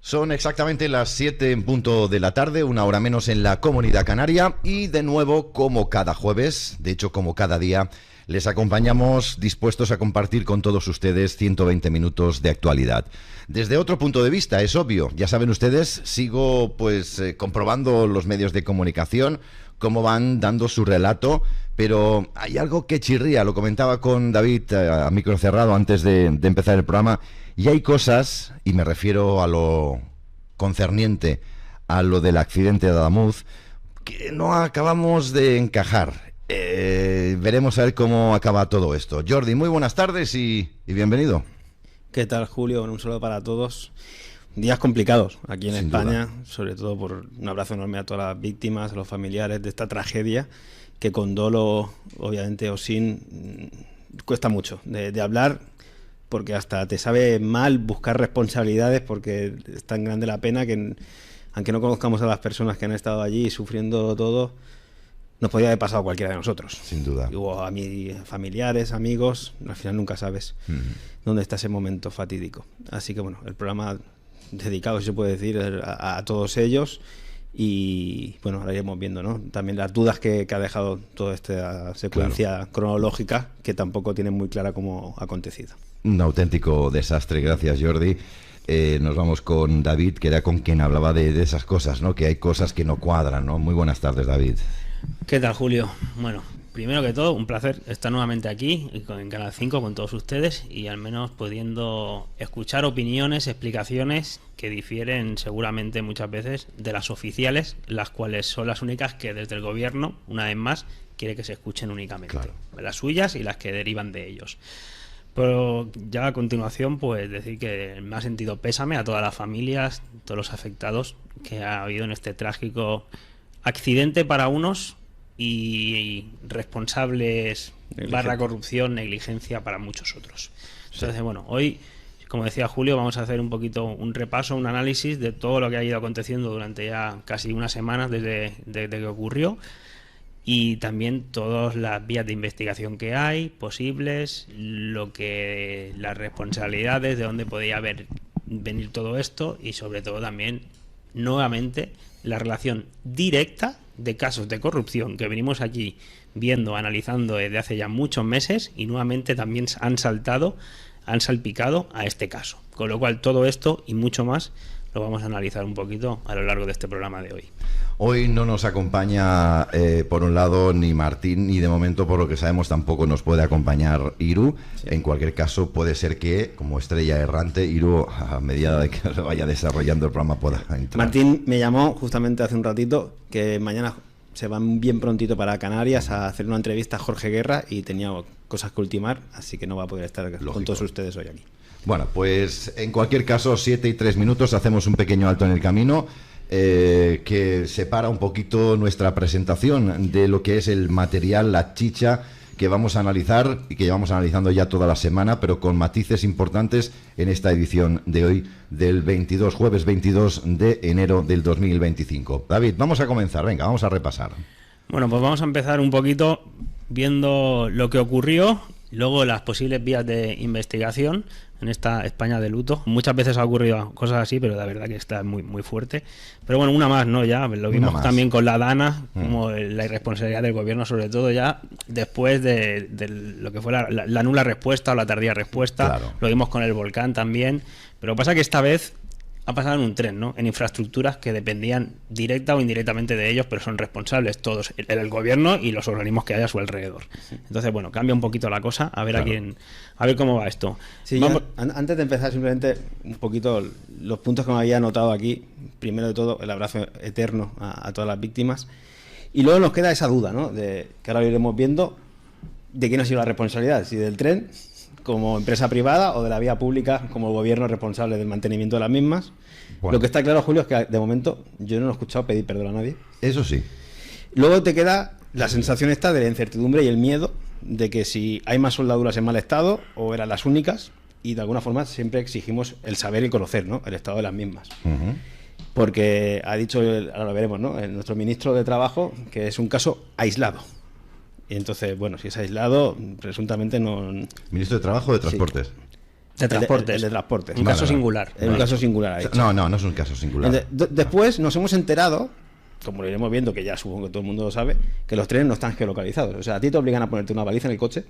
Son exactamente las 7 en punto de la tarde, una hora menos en la Comunidad Canaria, y de nuevo, como cada jueves, de hecho como cada día, les acompañamos dispuestos a compartir con todos ustedes 120 minutos de actualidad. Desde otro punto de vista, es obvio, ya saben ustedes, sigo comprobando los medios de comunicación, cómo van dando su relato, pero hay algo que chirría, lo comentaba con David a micro cerrado antes de empezar el programa. Y hay cosas, y me refiero a lo concerniente a lo del accidente de Adamuz, que no acabamos de encajar. Veremos a ver cómo acaba todo esto. Jordi, muy buenas tardes y bienvenido. ¿Qué tal, Julio? Un saludo para todos. Días complicados aquí en España, sobre todo por un abrazo enorme a todas las víctimas, a los familiares de esta tragedia, que con dolo, obviamente, o sin, cuesta mucho de hablar, porque hasta te sabe mal buscar responsabilidades, porque es tan grande la pena que, aunque no conozcamos a las personas que han estado allí sufriendo todo, nos podría haber pasado a cualquiera de nosotros. Sin duda. O a mis familiares, amigos, al final nunca sabes dónde está ese momento fatídico. Así que bueno, el programa dedicado, si se puede decir, a todos ellos. Y bueno, ahora iremos viendo, ¿no? También las dudas que ha dejado toda esta secuencia cronológica, que tampoco tienen muy clara cómo ha acontecido. Un auténtico desastre, gracias Jordi. Nos vamos con David, que era con quien hablaba de esas cosas, ¿no? Que hay cosas que no cuadran, ¿no? Muy buenas tardes, David. ¿Qué tal, Julio? Bueno, primero que todo, un placer estar nuevamente aquí en Canal 5 con todos ustedes y al menos pudiendo escuchar opiniones, explicaciones que difieren seguramente muchas veces de las oficiales, las cuales son las únicas que desde el gobierno, una vez más, quiere que se escuchen únicamente. Claro. Las suyas y las que derivan de ellos. Pero ya a continuación, pues decir que me ha sentido pésame a todas las familias, todos los afectados que ha habido en este trágico accidente para unos y responsables / corrupción, negligencia para muchos otros. Entonces, bueno, hoy, como decía Julio, vamos a hacer un poquito un repaso, un análisis de todo lo que ha ido aconteciendo durante ya casi unas semanas desde que ocurrió, y también todas las vías de investigación que hay posibles, las responsabilidades, de dónde podía venir todo esto, y sobre todo también nuevamente la relación directa de casos de corrupción que venimos aquí viendo, analizando desde hace ya muchos meses, y nuevamente también han salpicado a este caso. Con lo cual todo esto y mucho más lo vamos a analizar un poquito a lo largo de este programa de hoy. Hoy no nos acompaña, por un lado, ni Martín, ni de momento, por lo que sabemos, tampoco nos puede acompañar Iru. Sí. En cualquier caso, puede ser que, como estrella errante, Iru, a medida de que vaya desarrollando el programa, pueda entrar. Martín me llamó justamente hace un ratito, que mañana se van bien prontito para Canarias a hacer una entrevista a Jorge Guerra, y tenía cosas que ultimar, así que no va a poder estar con todos ustedes hoy aquí. Bueno, pues en cualquier caso, 7:03, hacemos un pequeño alto en el camino, que separa un poquito nuestra presentación de lo que es el material, la chicha que vamos a analizar y que llevamos analizando ya toda la semana, pero con matices importantes en esta edición de hoy, del jueves 22 de enero del 2025. David, vamos a comenzar, venga, vamos a repasar. Bueno, pues vamos a empezar un poquito viendo lo que ocurrió, luego las posibles vías de investigación en esta España de luto. Muchas veces ha ocurrido cosas así, pero la verdad que está muy, muy fuerte. Pero bueno, una más, ¿no? Ya lo vimos también con la Dana, como la irresponsabilidad del gobierno, sobre todo ya después de lo que fue la nula respuesta o la tardía respuesta. Claro. Lo vimos con el volcán también. Pero pasa que esta vez ha pasado en un tren, ¿no? En infraestructuras que dependían directa o indirectamente de ellos, pero son responsables todos, el gobierno y los organismos que hay a su alrededor. Entonces, bueno, cambia un poquito la cosa, a ver a ver cómo va esto. Sí, antes de empezar, simplemente un poquito los puntos que me había anotado aquí. Primero de todo, el abrazo eterno a todas las víctimas. Y luego nos queda esa duda, ¿no? De que ahora lo iremos viendo, de quién ha sido la responsabilidad, si del tren como empresa privada o de la vía pública como el gobierno responsable del mantenimiento de las mismas. Bueno. Lo que está claro, Julio, es que de momento yo no he escuchado pedir perdón a nadie. Eso sí. Luego te queda la sensación esta de la incertidumbre y el miedo de que si hay más soldaduras en mal estado o eran las únicas, y de alguna forma siempre exigimos el saber y conocer, ¿no?, el estado de las mismas. Porque ha dicho, ahora lo veremos, ¿no?, nuestro ministro de Trabajo, que es un caso aislado. Y entonces, bueno, si es aislado, presuntamente no... ¿Ministro de Trabajo o de Transportes? De transportes. El de transportes. Un caso singular. Es un caso singular. ha dicho. No es un caso singular. Después nos hemos enterado, como lo iremos viendo, que ya supongo que todo el mundo lo sabe, que los trenes no están geolocalizados. O sea, a ti te obligan a ponerte una baliza en el coche,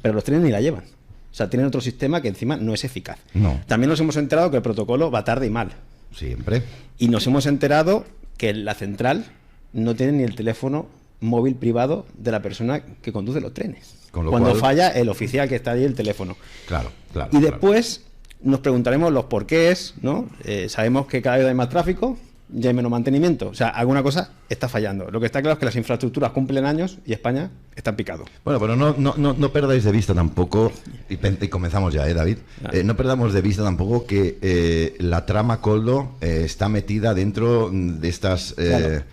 pero los trenes ni la llevan. O sea, tienen otro sistema que encima no es eficaz. No. También nos hemos enterado que el protocolo va tarde y mal. Siempre. Y nos hemos enterado que la central no tiene ni el teléfono móvil privado de la persona que conduce los trenes. Cuando falla el oficial que está ahí el teléfono. Claro. Y después nos preguntaremos los porqués, ¿no? Sabemos que cada vez hay más tráfico, ya hay menos mantenimiento. O sea, alguna cosa está fallando. Lo que está claro es que las infraestructuras cumplen años y España está en picado. Bueno, pero no perdáis de vista tampoco, y comenzamos ya, David, no perdamos de vista tampoco que la trama Koldo está metida dentro de estas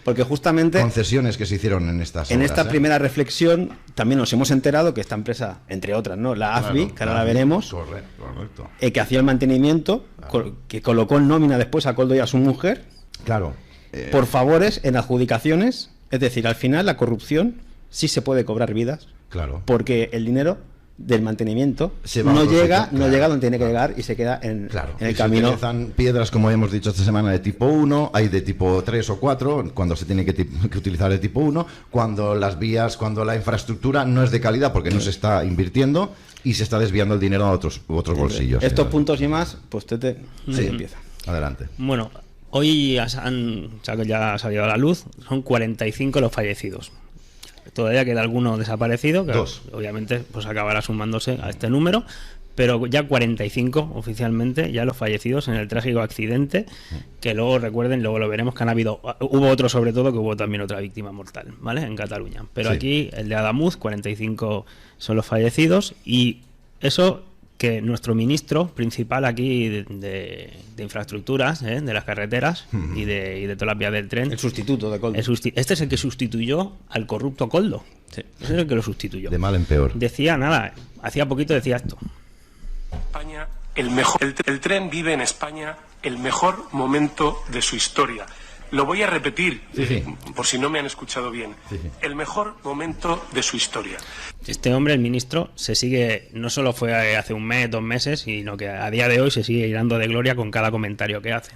porque justamente concesiones que se hicieron en estas en obras, esta primera reflexión también nos hemos enterado que esta empresa, entre otras, ¿no? La AFBI, que ahora la veremos, correcto. Que hacía el mantenimiento, que colocó en nómina después a Koldo y a su mujer, Claro. por favores en adjudicaciones. Es decir, al final la corrupción sí se puede cobrar vidas. Claro. Porque el dinero del mantenimiento no llega donde tiene que llegar y se queda en el camino. Se utilizan piedras, como hemos dicho esta semana, de tipo 1, hay de tipo 3 o 4, cuando se tiene que utilizar de tipo 1, cuando las vías, cuando la infraestructura no es de calidad porque no se está invirtiendo y se está desviando el dinero a otros bolsillos. Estos puntos y más, pues Tete, ahí empieza. Adelante. Bueno, hoy ya ha salido a la luz, son 45 los fallecidos. Todavía queda alguno desaparecido, que obviamente pues acabará sumándose a este número, pero ya 45 oficialmente, ya los fallecidos en el trágico accidente, que luego recuerden, luego lo veremos, que hubo otro, sobre todo, que hubo también otra víctima mortal, ¿vale? En Cataluña. Pero aquí, el de Adamuz, 45 son los fallecidos, y eso que nuestro ministro principal aquí de infraestructuras, de las carreteras y de todas las vías del tren, el sustituto de Koldo, este es el que sustituyó al corrupto Koldo. Ese es el que lo sustituyó. De mal en peor. Decía hacía poquito decía esto. España, el tren vive en España el mejor momento de su historia. Lo voy a repetir, por si no me han escuchado bien. El mejor momento de su historia. Este hombre, el ministro, no solo fue hace un mes, 2 meses, sino que a día de hoy se sigue llenando de gloria con cada comentario que hace.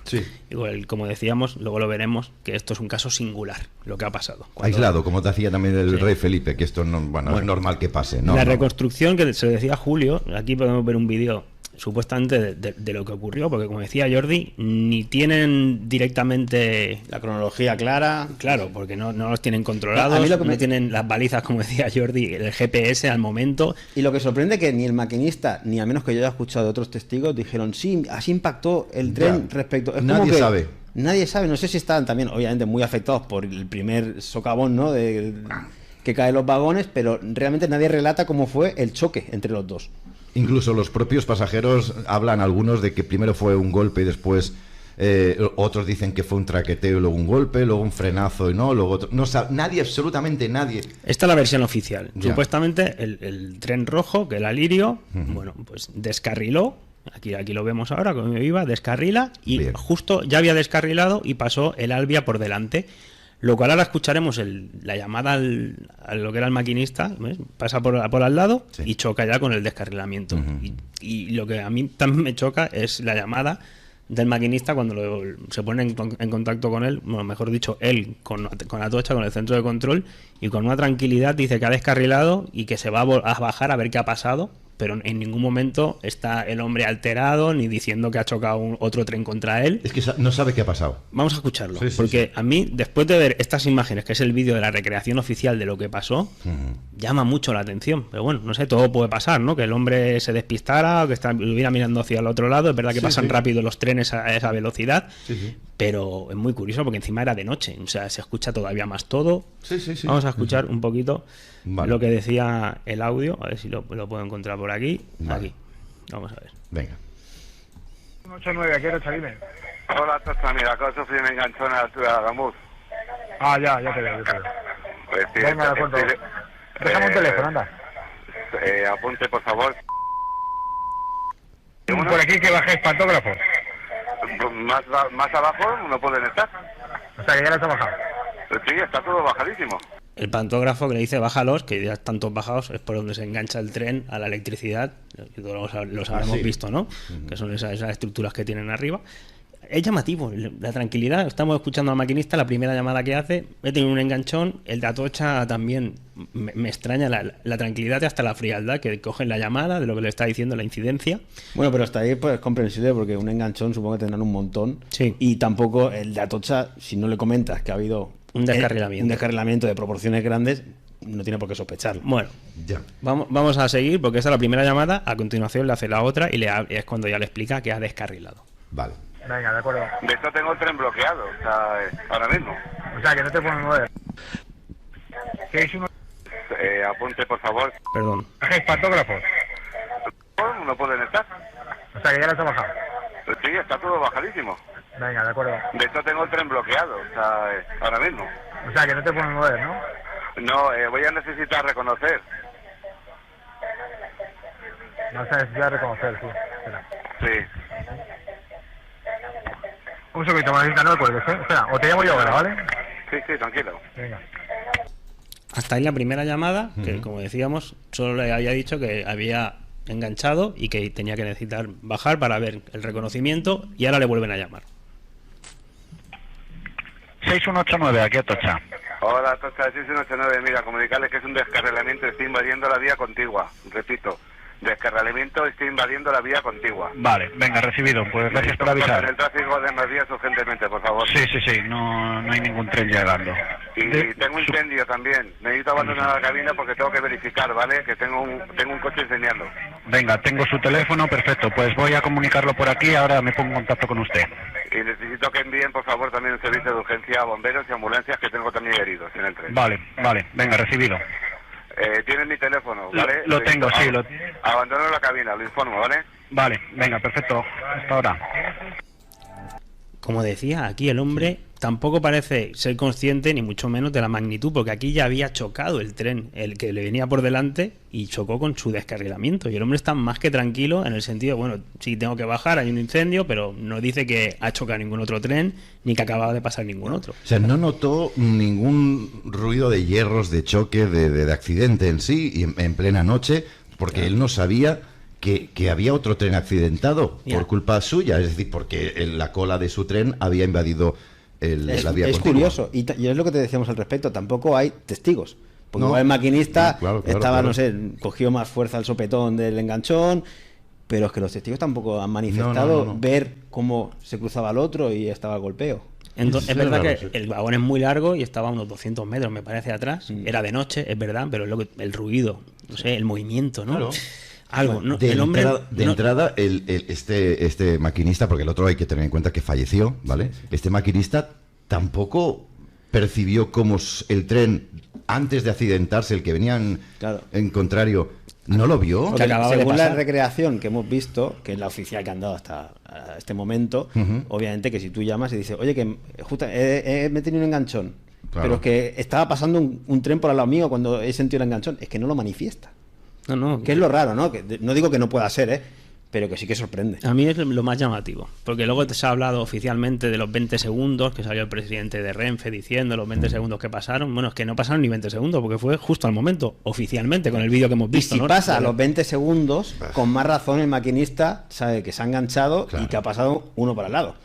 Igual, como decíamos, luego lo veremos, que esto es un caso singular, lo que ha pasado. Aislado, como te hacía también el rey Felipe, que esto no es normal que pase. La reconstrucción, que se lo decía Julio, aquí podemos ver un vídeo supuestamente de lo que ocurrió, porque como decía Jordi, ni tienen directamente la cronología clara. Claro, porque no los tienen controlados, no tienen las balizas, como decía Jordi, el GPS al momento. Y lo que sorprende que ni el maquinista, ni a menos que yo haya escuchado de otros testigos, dijeron, sí, así impactó el tren respecto... Nadie sabe. Nadie sabe, no sé si estaban también, obviamente, muy afectados por el primer socavón, ¿no?, que caen los vagones, pero realmente nadie relata cómo fue el choque entre los dos. Incluso los propios pasajeros hablan algunos de que primero fue un golpe y después otros dicen que fue un traqueteo y luego un golpe, luego un frenazo y luego otro. No sabe, nadie, absolutamente nadie. Esta es la versión oficial. Ya. Supuestamente el tren rojo, que era Lirio, bueno, pues descarriló. Aquí lo vemos ahora, como iba, descarrila y justo ya había descarrilado y pasó el Albia por delante. Lo cual ahora escucharemos la llamada a lo que era el maquinista, ¿ves? Pasa por al lado y choca ya con el descarrilamiento. Y lo que a mí también me choca es la llamada del maquinista cuando se pone en contacto con él, bueno, mejor dicho, él con Atocha, con el centro de control, y con una tranquilidad dice que ha descarrilado y que se va a bajar a ver qué ha pasado, pero en ningún momento está el hombre alterado ni diciendo que ha chocado otro tren contra él. Es que no sabe qué ha pasado. Vamos a escucharlo, porque a mí, después de ver estas imágenes, que es el vídeo de la recreación oficial de lo que pasó, llama mucho la atención. Pero bueno, no sé, todo puede pasar, ¿no? Que el hombre se despistara o que estuviera mirando hacia el otro lado. Es verdad que pasan rápido los trenes a esa velocidad, pero es muy curioso porque encima era de noche. O sea, se escucha todavía más todo. Vamos a escuchar un poquito lo que decía el audio, a ver si lo puedo encontrar por aquí. Aquí, vamos a ver. Venga. 89, aquí era Chalime. Hola, Tocha, mira, acabo de sufrir un enganchón a la altura de Adamuz. Ah, ya te veo. Pues, sí, venga, de acuerdo. Déjame un teléfono, anda. Apunte, por favor. Por aquí que bajéis pantógrafos. Más abajo no pueden estar. O sea, que ya los ha bajado. Sí, está todo bajadísimo. el pantógrafo que le dice bájalos, que ya están todos bajados, es por donde se engancha el tren a la electricidad, que todos los habremos visto, ¿no? Que son esas estructuras que tienen arriba. Es llamativo, la tranquilidad. Estamos escuchando al maquinista, la primera llamada que hace, he tenido un enganchón, el de Atocha también me extraña la tranquilidad y hasta la frialdad que cogen la llamada de lo que le está diciendo la incidencia. Bueno, pero hasta ahí pues, es comprensible porque un enganchón supongo que tendrán un montón. Sí. Y tampoco el de Atocha, si no le comentas que ha habido Un descarrilamiento de proporciones grandes, no tiene por qué sospecharlo. Bueno, Ya. vamos a seguir porque esa es la primera llamada, a continuación le hace la otra y es cuando ya le explica que ha descarrilado. Vale. Venga, de acuerdo. De hecho, tengo el tren bloqueado, o sea, ahora mismo. O sea, que no te puedes mover. ¿Qué es uno? Apunte, por favor. Perdón. ¿Bajéis pantógrafos? No pueden estar. O sea, que ya los he bajado. Sí, está todo bajadísimo. Venga, de acuerdo. De hecho, tengo el tren bloqueado, o sea, ahora mismo. O sea, que no te puedes mover, ¿no? No, voy a necesitar reconocer. No se necesita reconocer, sí. Espera. Sí. Un segundito, Margarita, no me cuelgues, ¿eh? Espera, o te llamo yo ahora, ¿vale? Sí, tranquilo. Venga. Hasta ahí la primera llamada, que como decíamos, solo le había dicho que había enganchado y que tenía que necesitar bajar para ver el reconocimiento y ahora le vuelven a llamar. 6189, aquí Atocha. Hola, Tocha de 689. Mira, comunicarles que es un descarrilamiento, estoy invadiendo la vía contigua. Repito, descarrilamiento, estoy invadiendo la vía contigua. Vale, venga, recibido. Pues gracias por avisar. En el tráfico de más vías urgentemente, por favor. Sí, no hay ningún tren llegando. Y tengo incendio también. Necesito abandonar la cabina porque tengo que verificar, ¿vale? Que tengo un coche enseñando. Venga, tengo su teléfono, perfecto. Pues voy a comunicarlo por aquí, ahora me pongo en contacto con usted. Y necesito que envíen, por favor, también un servicio de urgencia a bomberos y ambulancias, que tengo también heridos en el tren. Vale, venga, recibido. Tienen mi teléfono, ¿vale? Lo tengo, sí. Abandono la cabina, lo informo, ¿vale? Vale, venga, perfecto. Hasta ahora. Como decía, aquí el hombre tampoco parece ser consciente ni mucho menos de la magnitud, porque aquí ya había chocado el tren, el que le venía por delante, y chocó con su descarrilamiento. Y el hombre está más que tranquilo en el sentido, bueno, sí tengo que bajar, hay un incendio, pero no dice que ha chocado ningún otro tren, ni que acababa de pasar ningún otro. O sea, no notó ningún ruido de hierros, de choque, de accidente en sí, y en plena noche, porque él no sabía que había otro tren accidentado por culpa suya, es decir, porque la cola de su tren había invadido la vía Es continua. curioso, y es lo que te decíamos al respecto, tampoco hay testigos. Porque No. igual el maquinista Claro, estaba, no sé, cogió más fuerza el sopetón del enganchón, pero es que los testigos tampoco han manifestado No. ver cómo se cruzaba el otro y estaba el golpeo. Entonces, Sí, es verdad claro, que sí. el vagón es muy largo y estaba a unos 200 metros, me parece, atrás. Era de noche, es verdad, pero es lo que, el ruido, no sé, el movimiento, ¿no? Claro. Algo, ¿no? De El hombre entrada, este maquinista, porque el otro hay que tener en cuenta que falleció, ¿vale? Este maquinista tampoco percibió cómo el tren, antes de accidentarse, el que venía Claro. en contrario, no lo vio. Que acababa de Según la pasar. recreación que hemos visto, que es la oficial que han dado hasta este momento, obviamente que si tú llamas y dices, oye, que justo me he tenido un enganchón, Claro. pero es que estaba pasando un tren por al lado mío cuando he sentido el enganchón, es que no lo manifiesta. No, Que es lo raro, ¿no? Que no digo que no pueda ser, pero que sí que sorprende. a mí es lo más llamativo, porque luego se ha hablado oficialmente de los 20 segundos que salió el presidente de Renfe diciendo los 20 segundos que pasaron. Bueno, es que no pasaron ni 20 segundos, porque fue justo al momento, oficialmente, con el vídeo que hemos Y visto. si ¿no? pasa a los 20 segundos, con más razón el maquinista sabe que se ha enganchado Claro. y que ha pasado uno para el lado.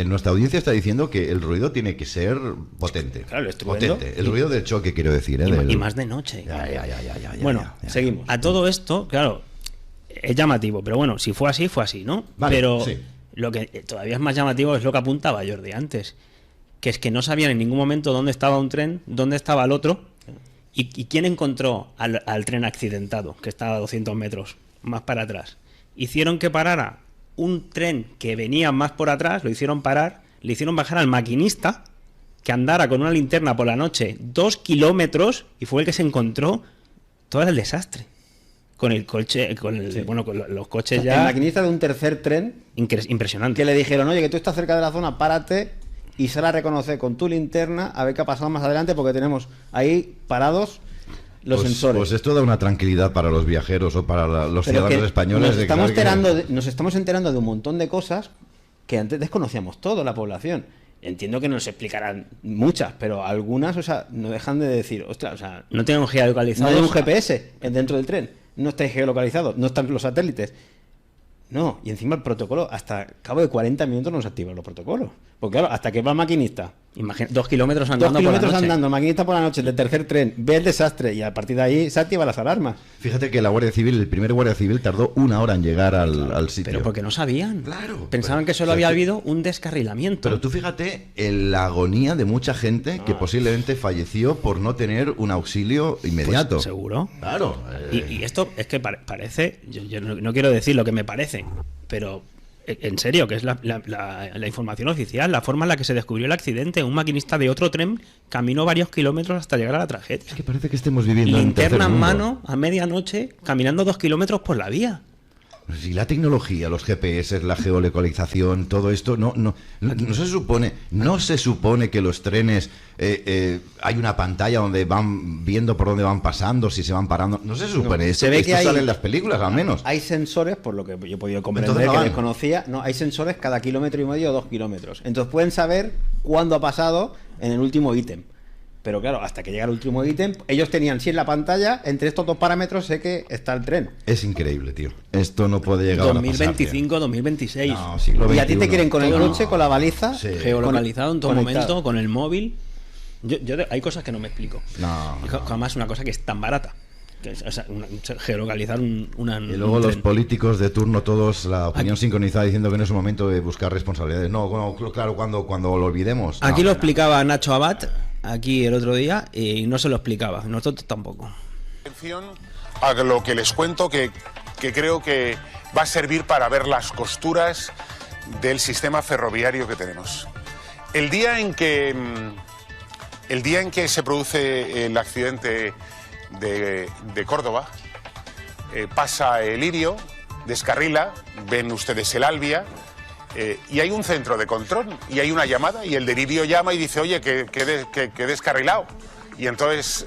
Nuestra audiencia está diciendo que el ruido tiene que ser potente. Claro, el estruendo. potente. El ruido del choque, quiero decir. Y más de noche. Ya. Bueno, Seguimos. a todo esto, claro, es llamativo, pero bueno, si fue así, ¿no? Vale, pero sí. lo que todavía es más llamativo es lo que apuntaba Jordi antes, que es que no sabían en ningún momento dónde estaba un tren, dónde estaba el otro, y quién encontró al tren accidentado, que estaba a 200 metros más para atrás. Hicieron que parara un tren que venía más por atrás, lo hicieron parar, le hicieron bajar al maquinista, que andara con una linterna por la noche 2 kilómetros, y fue el que se encontró todo el desastre. Con el coche, con los coches El ya maquinista de un tercer tren impresionante. que le dijeron, oye, que tú estás cerca de la zona, párate y sal a reconocer con tu linterna a ver qué ha pasado más adelante, porque tenemos ahí parados los sensores. Pues esto da una tranquilidad para los viajeros o para los Pero ciudadanos que españoles. nos de estamos, saber que- nos estamos enterando de un montón de cosas que antes desconocíamos todo, la población. entiendo que nos explicarán muchas, pero algunas, o sea, no dejan de decir, ostras, o sea, No tenemos geolocalizados. no hay un GPS dentro del tren, no estáis geolocalizados, no están los satélites. No, y encima el protocolo, hasta cabo de 40 minutos no se activan los protocolos. Porque claro, hasta que va el maquinista. Imagina, 2 kilómetros andando 2 kilómetros por la noche. andando, maquinista por la noche, del tercer tren, ve el desastre y a partir de ahí se activan las alarmas. Fíjate que la Guardia Civil, el primer Guardia Civil, tardó 1 hora en llegar al sitio. Pero porque no sabían. Claro, Pensaban pero- que solo o sea, había que- habido un descarrilamiento. Pero tú fíjate en la agonía de mucha gente que posiblemente falleció por no tener un auxilio inmediato. Pues, seguro. Claro. Y esto es que parece, yo no quiero decir lo que me parece, pero en serio, que es la información oficial, la forma en la que se descubrió el accidente. Un maquinista de otro tren caminó varios kilómetros hasta llegar a la tragedia. Es que parece que estemos viviendo en tercer Linterna en mundo. mano, a medianoche, caminando 2 kilómetros por la vía. Si la tecnología, los GPS, la geolocalización, todo esto, no se supone que los trenes hay una pantalla donde van viendo por dónde van pasando, si se van parando. No se supone esto. se ve Esto que hay- sale en las películas, al menos. Hay sensores, por lo que yo he podido comprender, Entonces no que van. desconocía, no, hay sensores cada 1,5 km o 2 kilómetros. Entonces pueden saber cuándo ha pasado en el último ítem. Pero claro, hasta que llega el último ítem, ellos tenían, si en la pantalla, entre estos dos parámetros sé que está el tren. Es increíble, tío. Esto no puede llegar a pasar. 2025, 2026. No, siglo Y a ti te XXI. quieren con el No. coche, con la baliza, Sí. Geolocalizado en todo conectado. momento, con el móvil. Hay cosas que no me explico. No, Y además, una cosa que es tan barata. Que es, o sea, geolocalizar una. Y luego un los tren. políticos de turno, todos la opinión sincronizada, diciendo que no es un momento de buscar responsabilidades. No, claro, cuando lo olvidemos. Aquí No. lo explicaba Nacho Abad, aquí el otro día, y no se lo explicaba. Nosotros tampoco. Atención a lo que les cuento, que creo que va a servir para ver las costuras del sistema ferroviario que tenemos. El día en que se produce el accidente de Córdoba, pasa el Lirio, descarrila, ven ustedes el Albia, y hay un centro de control y hay una llamada y el de Lirio llama y dice, oye, que he descarrilado. Y entonces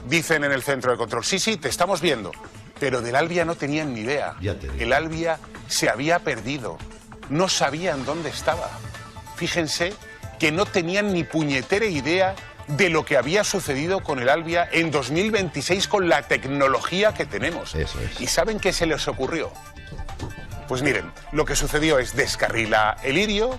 dicen en el centro de control, sí, te estamos viendo. Pero del Albia no tenían ni idea. Ya te digo. El Albia se había perdido, no sabían dónde estaba. Fíjense que no tenían ni puñetera idea de lo que había sucedido con el Albia en 2026 con la tecnología que tenemos. Eso es. ¿Y saben qué se les ocurrió? Pues miren, lo que sucedió es descarrila el Lirio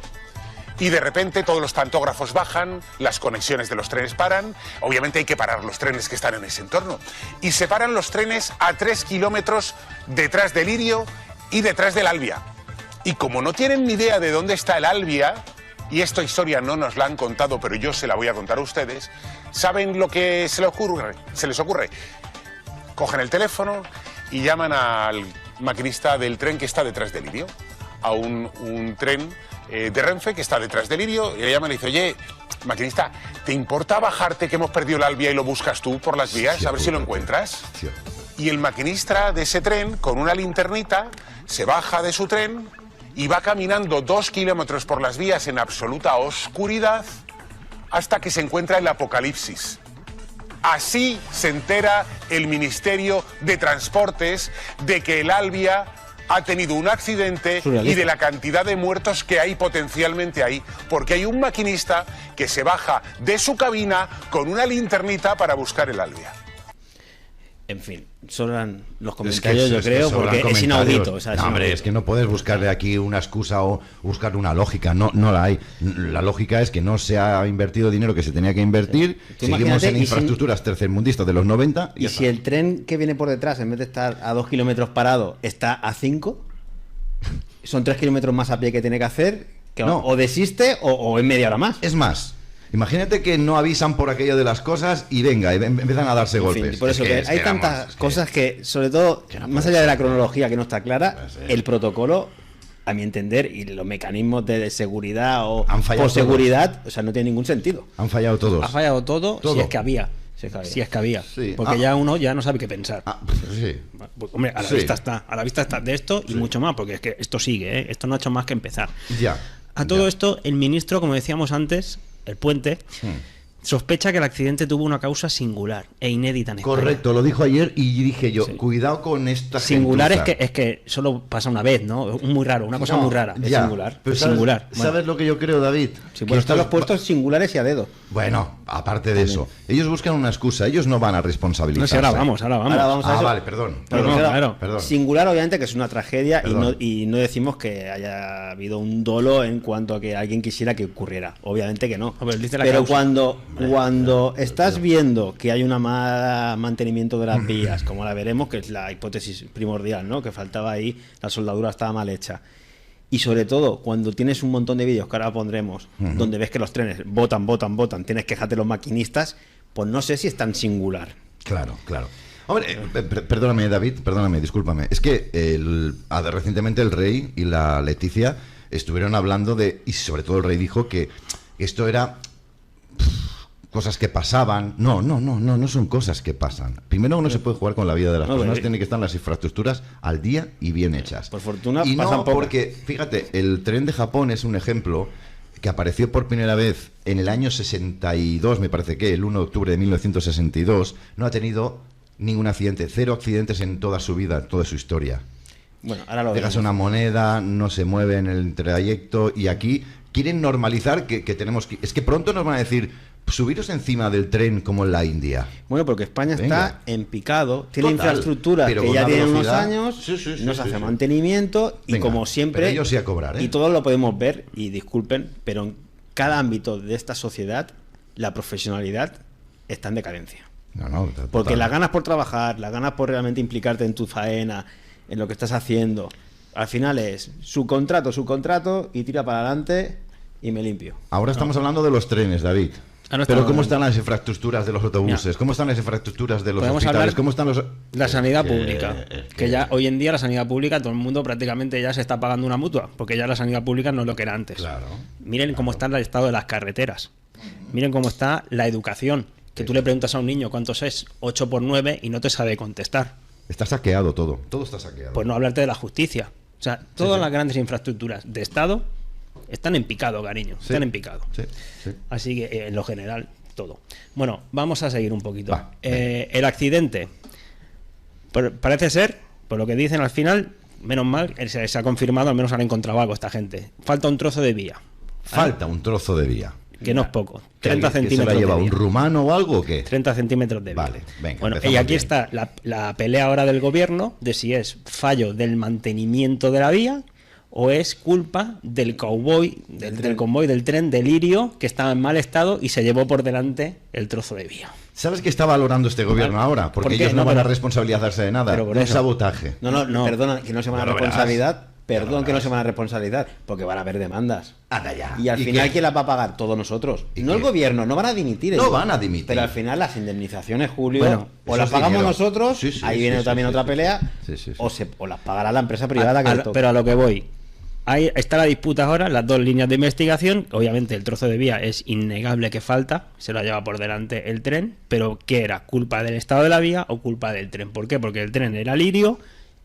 y de repente todos los pantógrafos bajan, las conexiones de los trenes paran, obviamente hay que parar los trenes que están en ese entorno, y se paran los trenes a 3 kilómetros detrás del Lirio y detrás del Albia. Y como no tienen ni idea de dónde está el Albia, y esta historia no nos la han contado, pero yo se la voy a contar a ustedes, ¿saben lo que se les ocurre? Cogen el teléfono y llaman al maquinista del tren que está detrás del Lirio, a un tren de Renfe que está detrás del Lirio, y le llaman y le dice, oye, maquinista, ¿te importa bajarte que hemos perdido el Albia y lo buscas tú por las vías? A ver si lo encuentras. Sí. Y el maquinista de ese tren, con una linternita, se baja de su tren y va caminando 2 kilómetros por las vías en absoluta oscuridad hasta que se encuentra el apocalipsis. Así se entera el Ministerio de Transportes de que el Albia ha tenido un accidente y de la cantidad de muertos que hay potencialmente ahí, porque hay un maquinista que se baja de su cabina con una linternita para buscar el Albia. En fin, sobran los Es comentarios, yo es que creo, sobran porque es comentarios. inaudito. O sea, No, hombre, es que no puedes buscarle aquí una excusa o buscar una lógica. No la hay. La lógica es que no se ha invertido dinero que se tenía que invertir. Tú Seguimos imagínate, en y si- infraestructuras tercermundistas de los 90. Y si el tren que viene por detrás, en vez de estar a 2 kilómetros parado, está a 5, son 3 kilómetros más a pie que tiene que hacer, que No. o desiste o en media hora más. Es más, imagínate que no avisan por aquello de las cosas y venga, empiezan a darse En golpes. fin, por eso Es que es hay vamos, tantas es que- cosas que, sobre todo, que no más puede allá de la ser. cronología que no está clara, Puede ser. el protocolo, a mi entender, y los mecanismos de seguridad o Han fallado por seguridad, o sea, no tiene ningún sentido. Han fallado todos. Ha fallado todo, Todo. si es que había. Si es que había. Si es que había. Sí. Porque Ah. ya uno ya no sabe qué pensar. Ah, pues sí. Pues, hombre, a la Sí. vista está. A la vista está de esto y mucho más, porque es que esto sigue, ¿eh? Esto no ha hecho más que empezar. Ya. A todo ya. esto, el ministro, como decíamos antes, el Puente, sospecha que el accidente tuvo una causa singular e inédita en España. Correcto, lo dijo ayer y dije yo, cuidado con esta singular gentuza. es que solo pasa una vez, ¿no? Muy raro, una cosa muy rara. Es singular. Pero Es singular. ¿Sabes lo que yo creo, David? Sí, Que bueno, están estos- los puestos singulares y a dedo. Bueno, aparte de eso, ellos buscan una excusa, ellos no van a No responsabilizarse. sé, ahora vamos. Ahora vamos a eso. Vale, perdón. Pero Perdón, claro, perdón. singular obviamente que es una tragedia Perdón. y no decimos que haya habido un dolo en cuanto a que alguien quisiera que ocurriera. Obviamente que no. Hombre, dice la Pero causa. cuando estás viendo que hay un mal mantenimiento de las vías, como la veremos, que es la hipótesis primordial, ¿no? Que faltaba ahí, la soldadura estaba mal hecha. Y sobre todo, cuando tienes un montón de vídeos que ahora pondremos, donde ves que los trenes botan, tienes quejarte los maquinistas, pues no sé si es tan singular. Claro, claro. Hombre, perdóname, David, perdóname, discúlpame. Es que recientemente el rey y la Leticia estuvieron hablando de, y sobre todo el rey dijo que esto era cosas que pasaban. No son cosas que pasan. Primero, no se puede jugar con la vida de las personas, tienen que estar las infraestructuras al día y bien hechas. Por fortuna y pasan no pocas. porque, fíjate, el tren de Japón es un ejemplo que apareció por primera vez en el año 62, me parece que el 1 de octubre de 1962, no ha tenido ningún accidente, 0 accidentes en toda su vida, toda su historia. Bueno, ahora lo Dejas veremos. una moneda, no se mueve en el trayecto y aquí quieren normalizar que tenemos que... Es que pronto nos van a decir, subiros encima del tren como en la India. Bueno, porque España Venga. está en picado, tiene Total, infraestructura pero que con ya una tiene unos velocidad. años, Sí, no se hace sí. mantenimiento y Venga, como siempre, pero ellos sí a cobrar, ¿eh? y todos lo podemos ver, y disculpen, pero en cada ámbito de esta sociedad la profesionalidad está en decadencia. No, Porque total. las ganas por trabajar, las ganas por realmente implicarte en tu faena, en lo que estás haciendo, al final es su contrato y tira para adelante y me limpio. Ahora estamos hablando de los trenes, David. Ahora Pero estamos ¿cómo hablando. están las infraestructuras de los autobuses? Mira. ¿Cómo están las infraestructuras de los Podemos hospitales? hablar ¿Cómo están los...? La sanidad Es que- pública. es Que ya hoy en día la sanidad pública, todo el mundo prácticamente ya se está pagando una mutua, porque ya la sanidad pública no es lo que era antes. Claro. Miren cómo está el estado de las carreteras. Miren cómo está la educación. Que tú le preguntas a un niño cuántos es 8 por 9 y no te sabe contestar. Está saqueado todo. Todo está saqueado. Pues no hablarte de la justicia. O sea, todas las grandes infraestructuras de Estado están en picado, cariño. Sí. Están en picado. Sí, sí. Así que en lo general, todo. Bueno, vamos a seguir un poquito. Va, El accidente. Parece ser, por lo que dicen al final, menos mal, se ha confirmado, al menos han encontrado algo esta gente. Falta un trozo de vía. Falta un trozo de vía. Que no es poco. ¿Que 30 alguien- que centímetros. se la lleva de un vía. rumano o algo o qué? 30 centímetros de vía. Vale, venga, bueno, empezamos y aquí bien. está la pelea ahora del gobierno de si es fallo del mantenimiento de la vía o es culpa del convoy, del convoy del tren de Lirio, que estaba en mal estado y se llevó por delante el trozo de vía. ¿Sabes qué está valorando este gobierno ahora? Porque ¿Por qué? ellos no No, van a pero- responsabilizarse de nada. pero por Un eso. sabotaje. No, perdona, que no se van a Ya lo verás. responsabilidad. Ya lo Perdón que no verás. se van a responsabilidad, porque van a haber demandas. Anda ya. Y al ¿Y final, qué? ¿quién las va a pagar? Todos nosotros. ¿Y No qué? el gobierno, no van a dimitir. No ellos. van a dimitir. Pero al final las indemnizaciones, Julio, Bueno, o eso las es pagamos dinero. nosotros, Sí, sí, ahí sí, viene sí, también sí, otra sí. pelea, Sí, sí, sí. o las pagará la empresa privada que le toque. Pero a lo que voy. Ahí está la disputa ahora, las dos líneas de investigación. Obviamente el trozo de vía es innegable que falta, se lo lleva por delante el tren, pero ¿qué era? ¿Culpa del estado de la vía o culpa del tren? ¿Por qué? Porque el tren era Lirio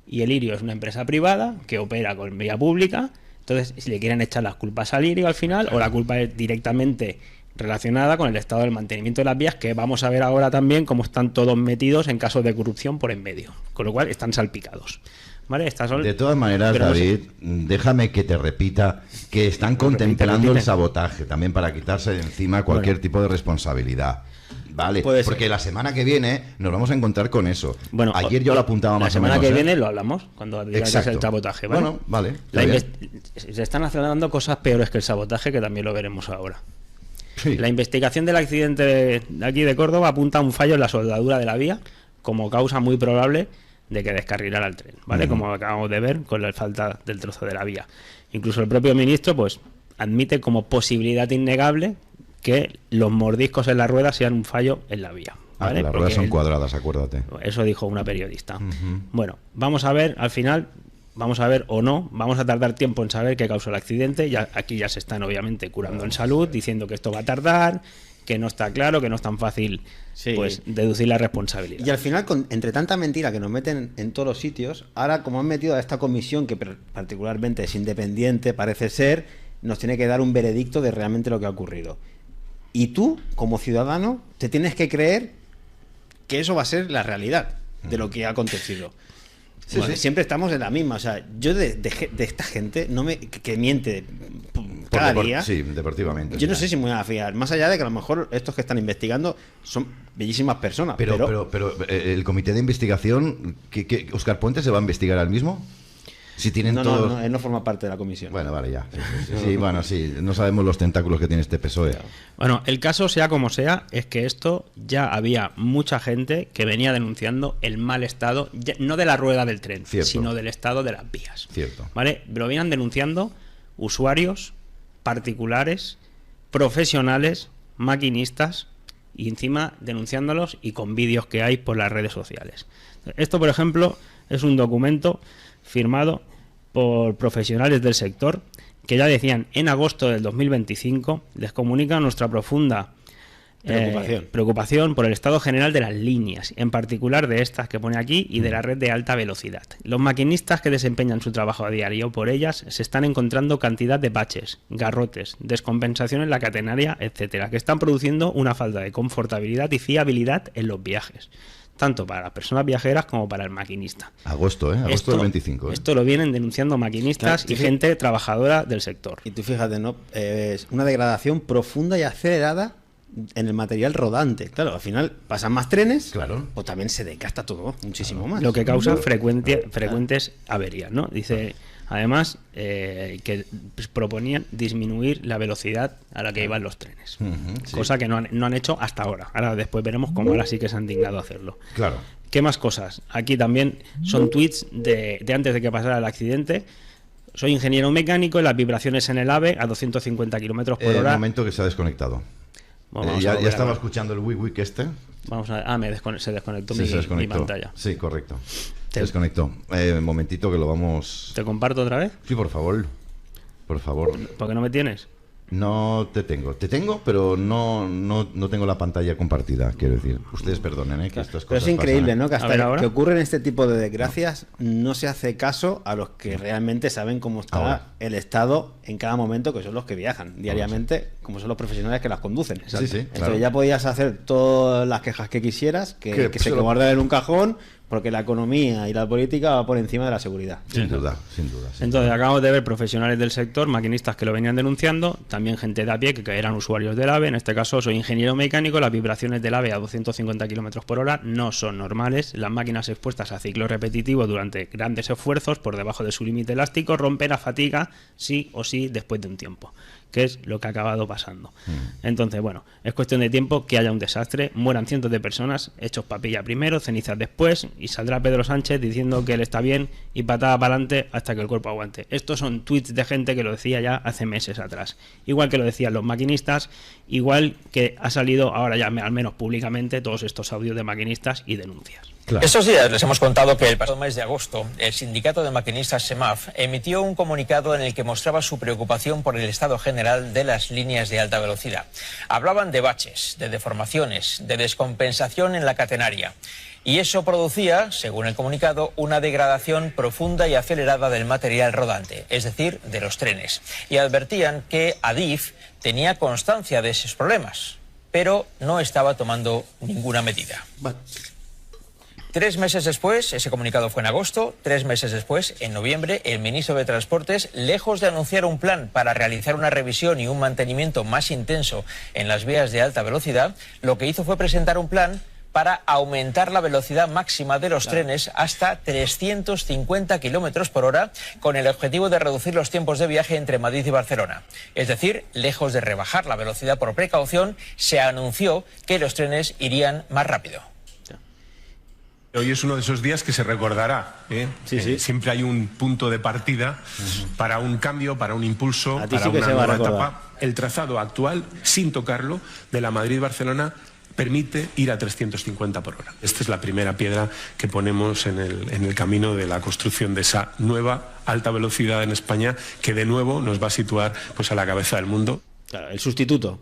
y el Lirio es una empresa privada que opera con vía pública. Entonces, si le quieren echar las culpas a Lirio al final, o la culpa es directamente relacionada con el estado del mantenimiento de las vías, que vamos a ver ahora también cómo están todos metidos en casos de corrupción por en medio. Con lo cual están salpicados. ¿Vale? Estas son... De todas maneras, Pero no sé. David, déjame que te repita que están contemplando repite. el sabotaje también para quitarse de encima cualquier tipo de responsabilidad. Vale, Puede ser. porque la semana que viene nos vamos a encontrar con eso. Bueno, ayer yo lo apuntaba más la semana o menos. que ¿eh? viene lo hablamos cuando diga que es Exacto. el sabotaje, ¿vale? Bueno, vale. está La bien. se están acelerando cosas peores que el sabotaje, que también lo veremos ahora. Sí. La investigación del accidente de aquí de Córdoba apunta a un fallo en la soldadura de la vía como causa muy probable de que descarrilara el tren, ¿vale? Como acabamos de ver con la falta del trozo de la vía. Incluso el propio ministro pues admite como posibilidad innegable que los mordiscos en la rueda sean un fallo en la vía. Ah, ¿vale? las Porque ruedas son él- cuadradas, acuérdate. Eso dijo una periodista. Bueno, vamos a ver, al final, vamos a ver o no, vamos a tardar tiempo en saber qué causó el accidente. Ya, aquí ya se están obviamente curando en salud, diciendo que esto va a tardar, que no está claro, que no es tan fácil Sí. pues deducir la responsabilidad. Y al final, entre tanta mentira que nos meten en todos los sitios, ahora como han metido a esta comisión, que particularmente es independiente, parece ser, nos tiene que dar un veredicto de realmente lo que ha ocurrido. Y tú, como ciudadano, te tienes que creer que eso va a ser la realidad de lo que ha acontecido. Sí, sí. Siempre estamos en la misma. O sea, yo de esta gente que miente cada día. Sí, deportivamente. Yo no sé si me voy a fiar. Más allá de que a lo mejor estos que están investigando son bellísimas personas. Pero el comité de investigación, ¿Óscar Puente se va a investigar al mismo? Si tienen todos... no, él no forma parte de la comisión. Bueno, vale, ya. Sí, bueno, sí, no sabemos los tentáculos que tiene este PSOE. Bueno, el caso, sea como sea, es que esto ya había mucha gente que venía denunciando el mal estado, no de la rueda del tren, sino del estado de las vías. Cierto. ¿Vale? Lo venían denunciando usuarios, particulares, profesionales, maquinistas, y encima denunciándolos y con vídeos que hay por las redes sociales. Esto, por ejemplo, es un documento firmado por profesionales del sector que ya decían en agosto del 2025, les comunica nuestra profunda preocupación por el estado general de las líneas, en particular de estas que pone aquí y de la red de alta velocidad. Los maquinistas que desempeñan su trabajo a diario por ellas se están encontrando cantidad de baches, garrotes, descompensación en la catenaria, etcétera, que están produciendo una falta de confortabilidad y fiabilidad en los viajes, tanto para las personas viajeras como para el maquinista. Agosto del 25. Esto lo vienen denunciando maquinistas y gente trabajadora del sector. Y tú fíjate, ¿no? Es una degradación profunda y acelerada en el material rodante. Claro, al final pasan más trenes, claro, o también se desgasta todo muchísimo más. Lo que causa frecuentes averías, ¿no? Dice, además, que proponían disminuir la velocidad a la que iban los trenes. Cosa que no han hecho hasta ahora. Ahora después veremos cómo ahora sí que se han dignado a hacerlo. Claro. ¿Qué más cosas? Aquí también son tweets de antes de que pasara el accidente. Soy ingeniero mecánico y las vibraciones en el AVE a 250 kilómetros por hora. Un momento que se ha desconectado. Ya estaba escuchando el wick este. Vamos a ver. Se desconectó mi pantalla. Sí, correcto. Se desconectó. Un momentito que lo vamos... ¿Te comparto otra vez? Sí, por favor. Por favor. ¿Por qué no me tienes? No te tengo. Te tengo, pero no tengo la pantalla compartida, quiero decir. Ustedes perdonen, que estas cosas pero es increíble, pasan, ¿no? Que hasta que ocurren este tipo de desgracias no se hace caso a los que realmente saben cómo está el estado en cada momento, que son los que viajan diariamente, como son los profesionales que las conducen. Sí, Entonces claro. Ya podías hacer todas las quejas que quisieras, que se guardan en un cajón, porque la economía y la política va por encima de la seguridad. Sin duda. Entonces acabamos de ver profesionales del sector, maquinistas que lo venían denunciando, también gente de a pie que eran usuarios del AVE. En este caso soy ingeniero mecánico, las vibraciones del AVE a 250 kilómetros por hora no son normales. Las máquinas expuestas a ciclo repetitivo durante grandes esfuerzos por debajo de su límite elástico rompen a fatiga sí o sí después de un tiempo, que es lo que ha acabado pasando. Entonces, bueno, es cuestión de tiempo que haya un desastre, mueran cientos de personas, hechos papilla primero, cenizas después, y saldrá Pedro Sánchez diciendo que él está bien y patada para adelante hasta que el cuerpo aguante. Estos son tweets de gente que lo decía ya hace meses atrás. Igual que lo decían los maquinistas, igual que ha salido ahora ya al menos públicamente todos estos audios de maquinistas y denuncias. Claro. Estos días les hemos contado que el pasado mes de agosto el sindicato de maquinistas SEMAF emitió un comunicado en el que mostraba su preocupación por el estado general de las líneas de alta velocidad. Hablaban de baches, de deformaciones, de descompensación en la catenaria. Y eso producía, según el comunicado, una degradación profunda y acelerada del material rodante, es decir, de los trenes. Y advertían que Adif tenía constancia de esos problemas, pero no estaba tomando ninguna medida. Bueno. 3 meses después, ese comunicado fue en agosto, 3 meses después, en noviembre, el ministro de Transportes, lejos de anunciar un plan para realizar una revisión y un mantenimiento más intenso en las vías de alta velocidad, lo que hizo fue presentar un plan para aumentar la velocidad máxima de los trenes hasta 350 kilómetros por hora, con el objetivo de reducir los tiempos de viaje entre Madrid y Barcelona. Es decir, lejos de rebajar la velocidad por precaución, se anunció que los trenes irían más rápido. Hoy es uno de esos días que se recordará. Siempre hay un punto de partida para un cambio, para un impulso, para una nueva etapa. El trazado actual, sin tocarlo, de la Madrid-Barcelona permite ir a 350 por hora. Esta es la primera piedra que ponemos en el camino de la construcción de esa nueva alta velocidad en España, que de nuevo nos va a situar pues a la cabeza del mundo. Claro, el sustituto.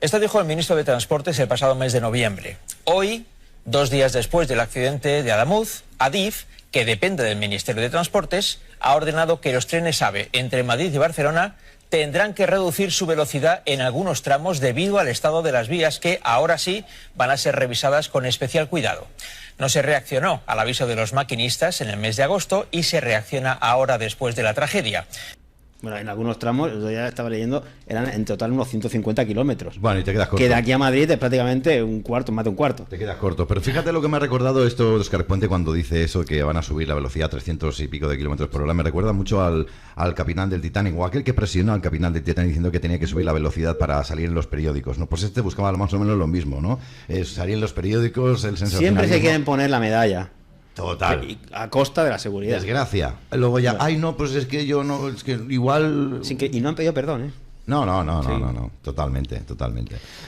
Esto dijo el ministro de Transportes el pasado mes de noviembre. Hoy, 2 días después del accidente de Adamuz, Adif, que depende del Ministerio de Transportes, ha ordenado que los trenes AVE entre Madrid y Barcelona tendrán que reducir su velocidad en algunos tramos debido al estado de las vías que ahora sí van a ser revisadas con especial cuidado. No se reaccionó al aviso de los maquinistas en el mes de agosto y se reacciona ahora después de la tragedia. Bueno, en algunos tramos, yo ya estaba leyendo, eran en total unos 150 kilómetros. Bueno, y te quedas corto. Que de aquí a Madrid es prácticamente un cuarto, más de un cuarto. Te quedas corto. Pero fíjate lo que me ha recordado esto Óscar Puente cuando dice eso, que van a subir la velocidad a 300 y pico de kilómetros por hora. Me recuerda mucho al capitán del Titanic, o aquel que presionó al capitán del Titanic diciendo que tenía que subir la velocidad para salir en los periódicos, ¿no? Pues este buscaba más o menos lo mismo, ¿no? Salir en los periódicos, el sensacionalismo. Siempre se quieren poner la medalla. Total. Y a costa de la seguridad. Desgracia. Luego ya, ay no, pues es que yo no, es que igual... Y no han pedido perdón, ¿eh? No. Totalmente.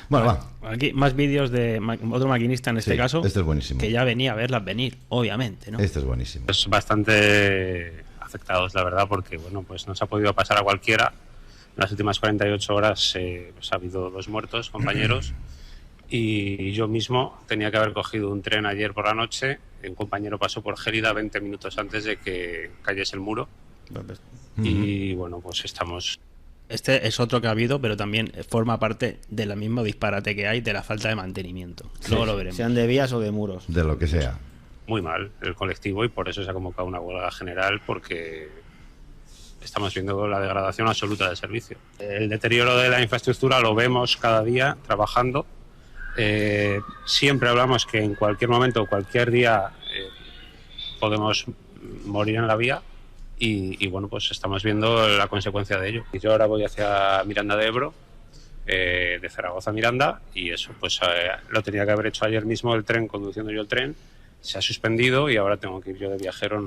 Bueno, va. Aquí más vídeos de otro maquinista en este caso. Este es buenísimo. Que ya venía a verlas venir, obviamente, ¿no? Este es buenísimo. Es bastante afectados, la verdad, porque bueno, pues nos ha podido pasar a cualquiera. En las últimas 48 horas pues ha habido 2 muertos, compañeros. Y yo mismo tenía que haber cogido un tren ayer por la noche. Un compañero pasó por Gélida 20 minutos antes de que cayese el muro. Y bueno, pues estamos... Este es otro que ha habido, pero también forma parte del mismo disparate que hay de la falta de mantenimiento. Luego lo veremos. Sean de vías o de muros. De lo que sea. Muy mal el colectivo y por eso se ha convocado una huelga general, porque estamos viendo la degradación absoluta del servicio. El deterioro de la infraestructura lo vemos cada día trabajando. Siempre hablamos que en cualquier momento, cualquier día podemos morir en la vía y bueno, pues estamos viendo la consecuencia de ello. Y yo ahora voy hacia Miranda de Ebro, de Zaragoza a Miranda, y eso pues lo tenía que haber hecho ayer mismo el tren, conduciendo yo el tren, se ha suspendido y ahora tengo que ir yo de viajero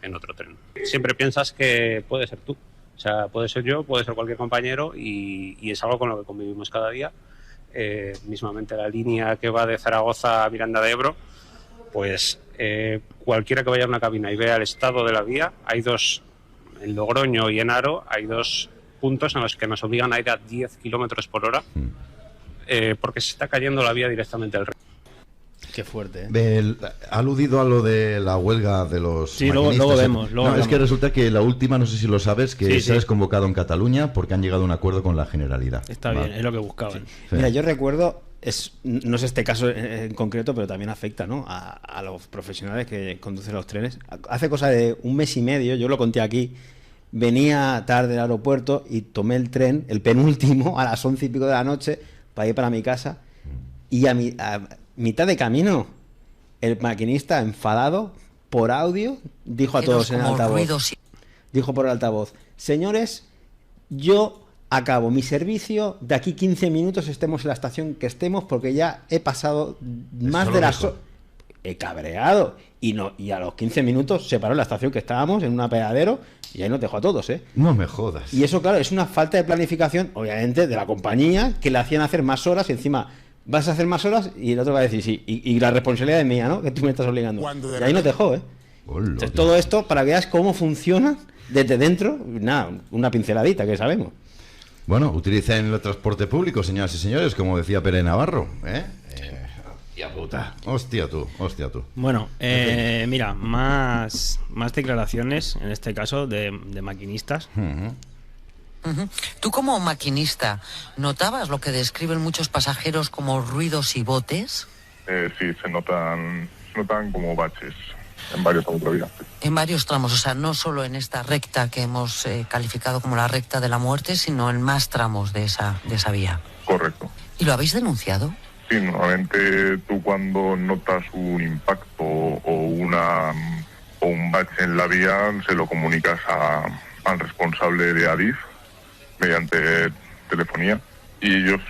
en otro tren. Siempre piensas que puede ser tú, o sea, puede ser yo, puede ser cualquier compañero y es algo con lo que convivimos cada día. Mismamente la línea que va de Zaragoza a Miranda de Ebro, pues cualquiera que vaya a una cabina y vea el estado de la vía, hay 2, en Logroño y en Haro, hay 2 puntos en los que nos obligan a ir a 10 kilómetros por hora porque se está cayendo la vía directamente al río. Qué fuerte, ¿eh? Ha aludido a lo de la huelga de los maquinistas. Luego vemos. Es que resulta que la última, no sé si lo sabes, que se ha desconvocado en Cataluña porque han llegado a un acuerdo con la Generalidad. Está bien, es lo que buscaban. Sí. Mira, yo recuerdo, no es este caso en concreto, pero también afecta, ¿no?, a los profesionales que conducen los trenes. Hace cosa de un mes y medio, yo lo conté aquí, venía tarde del aeropuerto y tomé el tren, el penúltimo, a las 11 y pico de la noche, para ir para mi casa, y a mitad de camino, el maquinista, enfadado, por audio, dijo a todos en el altavoz. Dijo por el altavoz: señores, yo acabo mi servicio, de aquí 15 minutos estemos en la estación que estemos, porque ya he pasado más de las... He cabreado. Y a los 15 minutos se paró en la estación que estábamos, en un apeadero, y ahí nos dejó a todos, ¿eh? No me jodas. Y eso, claro, es una falta de planificación, obviamente, de la compañía, que le hacían hacer más horas, y encima... vas a hacer más horas y el otro va a decir sí, y la responsabilidad es mía, ¿no?, que tú me estás obligando. Y ahí nos dejó, ¿eh? Entonces, todo esto para que veas cómo funciona desde dentro, nada, una pinceladita que sabemos. Bueno, utilicen el transporte público, señoras y señores, como decía Pere Navarro, ¿eh? Hostia puta, hostia tú. Bueno, mira, más declaraciones, en este caso, de maquinistas. Tú, como maquinista, ¿notabas lo que describen muchos pasajeros como ruidos y botes? Sí, se notan como baches en varias autovías. En varios tramos, o sea, no solo en esta recta que hemos calificado como la recta de la muerte, sino en más tramos de esa vía. Correcto. ¿Y lo habéis denunciado? Sí, normalmente tú, cuando notas un impacto o un bache en la vía, se lo comunicas al responsable de Adif mediante telefonía, y ellos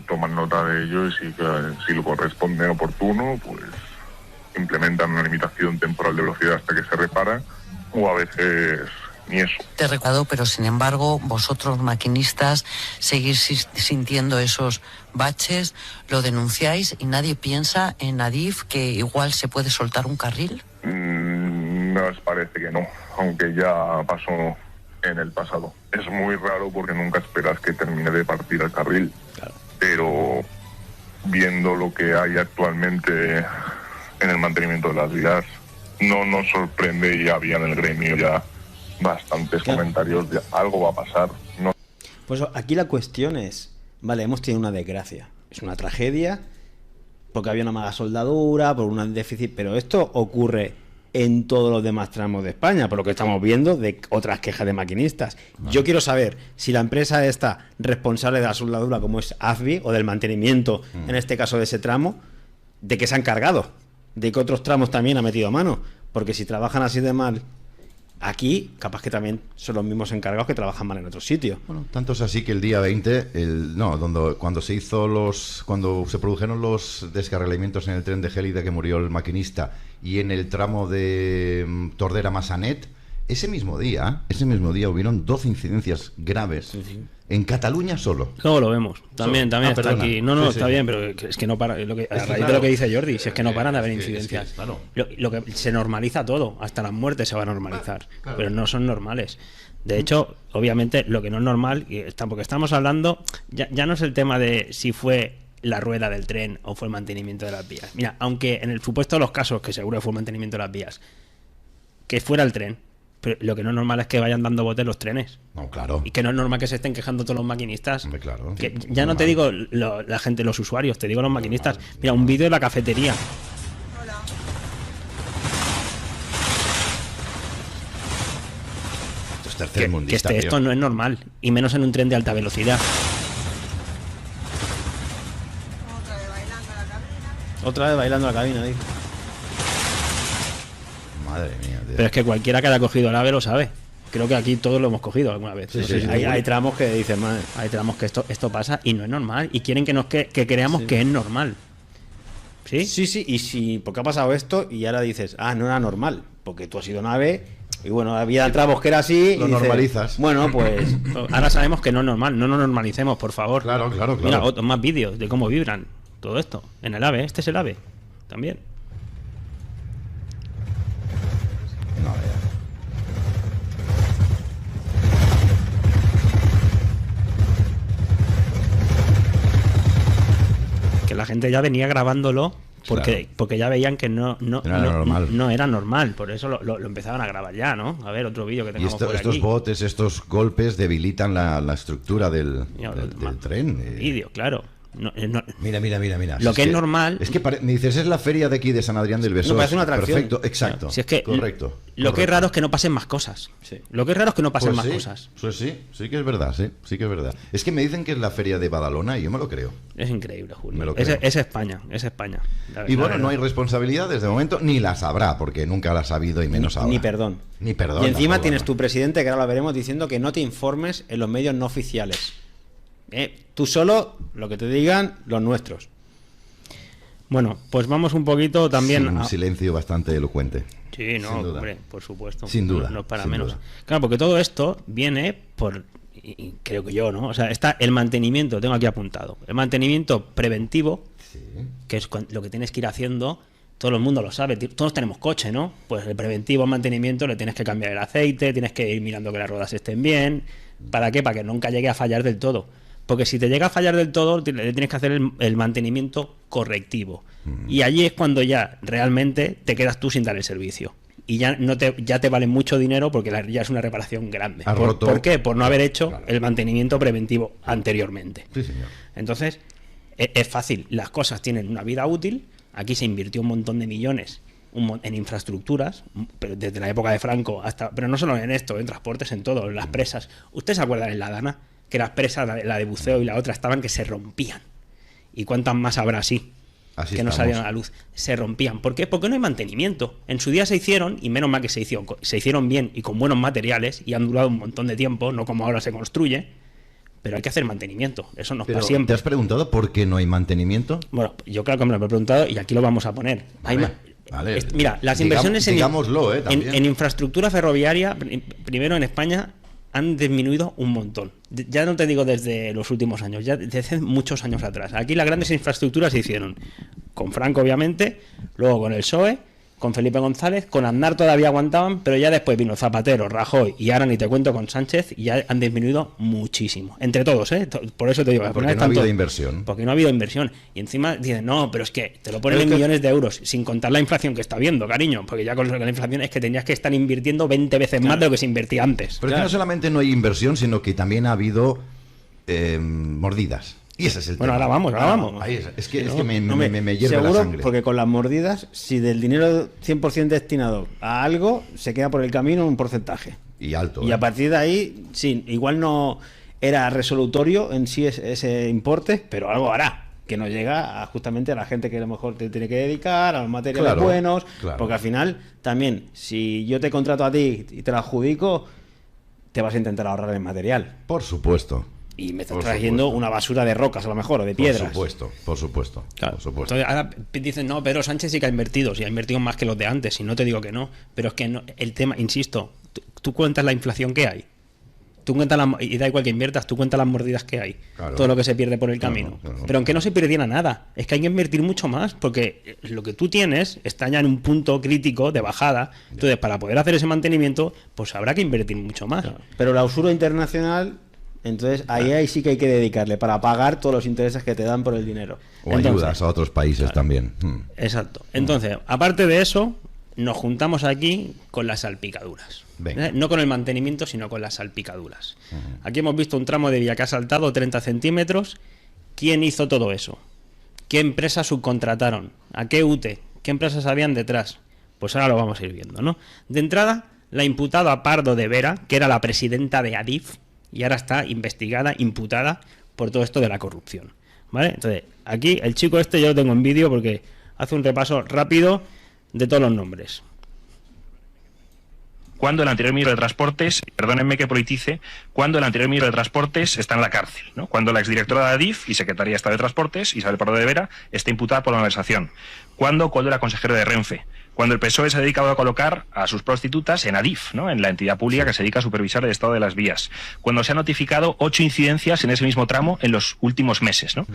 toman nota de ello, y si lo corresponde oportuno, pues implementan una limitación temporal de velocidad hasta que se repara, o a veces ni eso. Te recuerdo, pero sin embargo, vosotros, maquinistas, seguís sintiendo esos baches, lo denunciáis, y nadie piensa en Adif que igual se puede soltar un carril. Nos parece que no, aunque ya pasó en el pasado. Es muy raro porque nunca esperas que termine de partir el carril, claro. Pero viendo lo que hay actualmente en el mantenimiento de las vías, no nos sorprende, y había en el gremio ya bastantes comentarios de algo va a pasar. No. Pues aquí la cuestión es, vale, hemos tenido una desgracia, es una tragedia, porque había una mala soldadura, por un déficit, pero esto ocurre en todos los demás tramos de España, por lo que estamos viendo de otras quejas de maquinistas. Yo quiero saber si la empresa esta responsable de la soldadura, como es AFBI, o del mantenimiento, en este caso de ese tramo, de qué se han encargado, de que otros tramos también ha metido mano, porque si trabajan así de mal aquí, capaz que también son los mismos encargados que trabajan mal en otros sitios. Bueno, tanto es así que el día 20, cuando se produjeron los descarrilamientos en el tren de Gélida, que murió el maquinista, y en el tramo de Tordera-Massanet, ese mismo día hubieron 12 incidencias graves en Cataluña solo. Luego lo vemos. También está aquí. No, está bien, pero es que no para. A raíz de lo que dice Jordi, si es que no paran de haber incidencias. Claro. Lo que se normaliza todo, hasta las muertes se va a normalizar, pero no son normales. De hecho, obviamente, lo que no es normal, porque estamos hablando, ya no es el tema de si fue la rueda del tren o fue el mantenimiento de las vías. Mira, aunque en el supuesto de los casos, que seguro fue el mantenimiento de las vías, que fuera el tren, pero lo que no es normal es que vayan dando botes los trenes. No, claro. Y que no es normal que se estén quejando todos los maquinistas. Hombre, claro. Que ya no te digo la gente, los usuarios, te digo los maquinistas. Mira, un vídeo de la cafetería. Esto es tercermundista, que esto no es normal, y menos en un tren de alta velocidad. Otra vez bailando la cabina, dice. Madre mía, tío. Pero es que cualquiera que haya cogido el AVE lo sabe. Creo que aquí todos lo hemos cogido alguna vez. Hay tramos que dicen, madre. Hay tramos que esto pasa y no es normal. Y quieren que creamos que es normal. ¿Sí? Sí. Y si, porque ha pasado esto y ahora dices, no era normal. Porque tú has ido en AVE y bueno, había tramos que era así. Lo normalizas. Bueno, pues. Ahora sabemos que no es normal. No nos normalicemos, por favor. Claro. Mira, más vídeos de cómo vibran todo esto. En el AVE. Este es el AVE. También. Que la gente ya venía grabándolo porque ya veían que no era normal. Por eso lo empezaban a grabar ya, ¿no? A ver, otro vídeo que tengamos por aquí. Estos botes, estos golpes debilitan la estructura del tren. Vídeo, claro. Mira. Lo que es normal. Es que me dices, es la feria de aquí de San Adrián del Besós. No, parece una atracción. Perfecto, exacto. Si es que correcto. Lo que es raro es que no pasen más cosas. Sí. Lo que es raro es que no pasen más cosas. Pues sí que es verdad, sí que es verdad. Es que me dicen que es la feria de Badalona y yo me lo creo. Es increíble, Julio. Me lo creo. Es España. Y bueno, no hay responsabilidades de momento, ni las habrá, porque nunca las ha habido y menos ahora. Ni perdón. Y encima tienes tu presidente, que ahora lo veremos, diciendo que no te informes en los medios no oficiales. Tú solo, lo que te digan los nuestros. Bueno, pues vamos un poquito también un silencio bastante elocuente. Sí, no, hombre, por supuesto. Sin duda. No para sin menos. duda. Claro, porque todo esto viene por, y creo que yo, ¿no? O sea, está el mantenimiento, tengo aquí apuntado. El mantenimiento preventivo, que es lo que tienes que ir haciendo. Todo el mundo lo sabe, todos tenemos coche, ¿no? Pues el preventivo mantenimiento le tienes que cambiar el aceite, tienes que ir mirando que las ruedas estén bien. ¿Para qué? Para que nunca llegue a fallar del todo. Porque si te llega a fallar del todo, le tienes que hacer el mantenimiento correctivo. Y allí es cuando ya realmente te quedas tú sin dar el servicio. Y ya te vale mucho dinero porque ya es una reparación grande. ¿Por qué? Por no haber hecho el mantenimiento preventivo anteriormente. Sí, señor. Entonces, es fácil. Las cosas tienen una vida útil. Aquí se invirtió un montón de millones en infraestructuras, pero desde la época de Franco hasta... Pero no solo en esto, en transportes, en todo, en las presas. ¿Ustedes se acuerdan en la Dana? Que las presas, la de buceo y la otra, estaban que se rompían. ¿Y cuántas más habrá así que no salían a la luz? Se rompían. ¿Por qué? Porque no hay mantenimiento. En su día se hicieron, y menos mal que se hicieron bien y con buenos materiales, y han durado un montón de tiempo, no como ahora se construye, pero hay que hacer mantenimiento. Eso nos pasa siempre. ¿Te has preguntado por qué no hay mantenimiento? Bueno, yo claro que me lo he preguntado y aquí lo vamos a poner. Vale. Mira, las inversiones también. en infraestructura ferroviaria, primero en España, han disminuido un montón. Ya no te digo desde los últimos años, ya desde muchos años atrás. Aquí las grandes infraestructuras se hicieron con Franco, obviamente, luego con el PSOE, con Felipe González, con Aznar todavía aguantaban, pero ya después vino Zapatero, Rajoy y ahora ni te cuento con Sánchez, y ya han disminuido muchísimo. Entre todos, ¿eh? Por eso te digo. Porque no ha habido inversión. Porque no ha habido inversión. Y encima dicen, no, pero es que te lo ponen en millones de euros, sin contar la inflación que está habiendo, cariño. Porque ya con la inflación es que tenías que estar invirtiendo 20 veces más de lo que se invertía antes. Pero es que no solamente no hay inversión, sino que también ha habido mordidas. Y ese es el bueno, tema. ahora vamos. Ahí es que No, me hierve seguro, la sangre. porque con las mordidas, si del dinero 100% destinado a algo, se queda por el camino un porcentaje. Y alto. Y a partir de ahí, sí, igual no era resolutorio en sí ese importe, pero algo hará, que no llega justamente a la gente que a lo mejor te tiene que dedicar, a los materiales buenos, porque al final también, si yo te contrato a ti y te lo adjudico, te vas a intentar ahorrar en material. Por supuesto. Y me estás trayendo una basura de rocas a lo mejor, o de piedras. Por supuesto. Claro. Entonces, ahora dicen, no, Pedro Sánchez sí que ha invertido, sí ha invertido más que los de antes, y no te digo que no, pero es que no, el tema, insisto, tú cuentas la inflación que hay, tú cuentas y da igual que inviertas, tú cuentas las mordidas que hay, todo lo que se pierde por el camino. Pero aunque no se perdiera nada, es que hay que invertir mucho más, porque lo que tú tienes está ya en un punto crítico de bajada. Entonces, para poder hacer ese mantenimiento, pues habrá que invertir mucho más. Pero la usura internacional, entonces ahí sí que hay que dedicarle para pagar todos los intereses que te dan por el dinero. O ayudas a otros países también. Exacto. Entonces, aparte de eso, nos juntamos aquí con las salpicaduras. No con el mantenimiento, sino con las salpicaduras. Aquí hemos visto un tramo de vía que ha saltado 30 centímetros. ¿Quién hizo todo eso? ¿Qué empresas subcontrataron? ¿A qué UTE? ¿Qué empresas habían detrás? Pues ahora lo vamos a ir viendo, ¿no? De entrada, la imputada Pardo de Vera, que era la presidenta de Adif, y ahora está investigada, imputada por todo esto de la corrupción, ¿vale? Entonces, aquí el chico este yo lo tengo en vídeo porque hace un repaso rápido de todos los nombres. Cuando el anterior ministro de Transportes, perdónenme que politice, cuando el anterior ministro de Transportes está en la cárcel, ¿no? Cuando la exdirectora de Adif y secretaria de Estado de Transportes, Isabel Pardo de Vera, está imputada por la malversación. Cuando era consejero de Renfe. Cuando el PSOE se ha dedicado a colocar a sus prostitutas en Adif, ¿no? En la entidad pública que se dedica a supervisar el estado de las vías. Cuando se han notificado 8 incidencias en ese mismo tramo en los últimos meses, ¿no?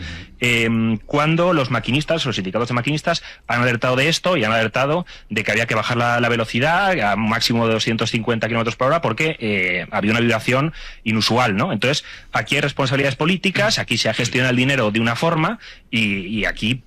Cuando los maquinistas, los sindicatos de maquinistas, han alertado de esto y han alertado de que había que bajar la velocidad a un máximo de 250 kilómetros por hora porque había una vibración inusual, ¿no? Entonces, aquí hay responsabilidades políticas, aquí se ha gestionado el dinero de una forma y aquí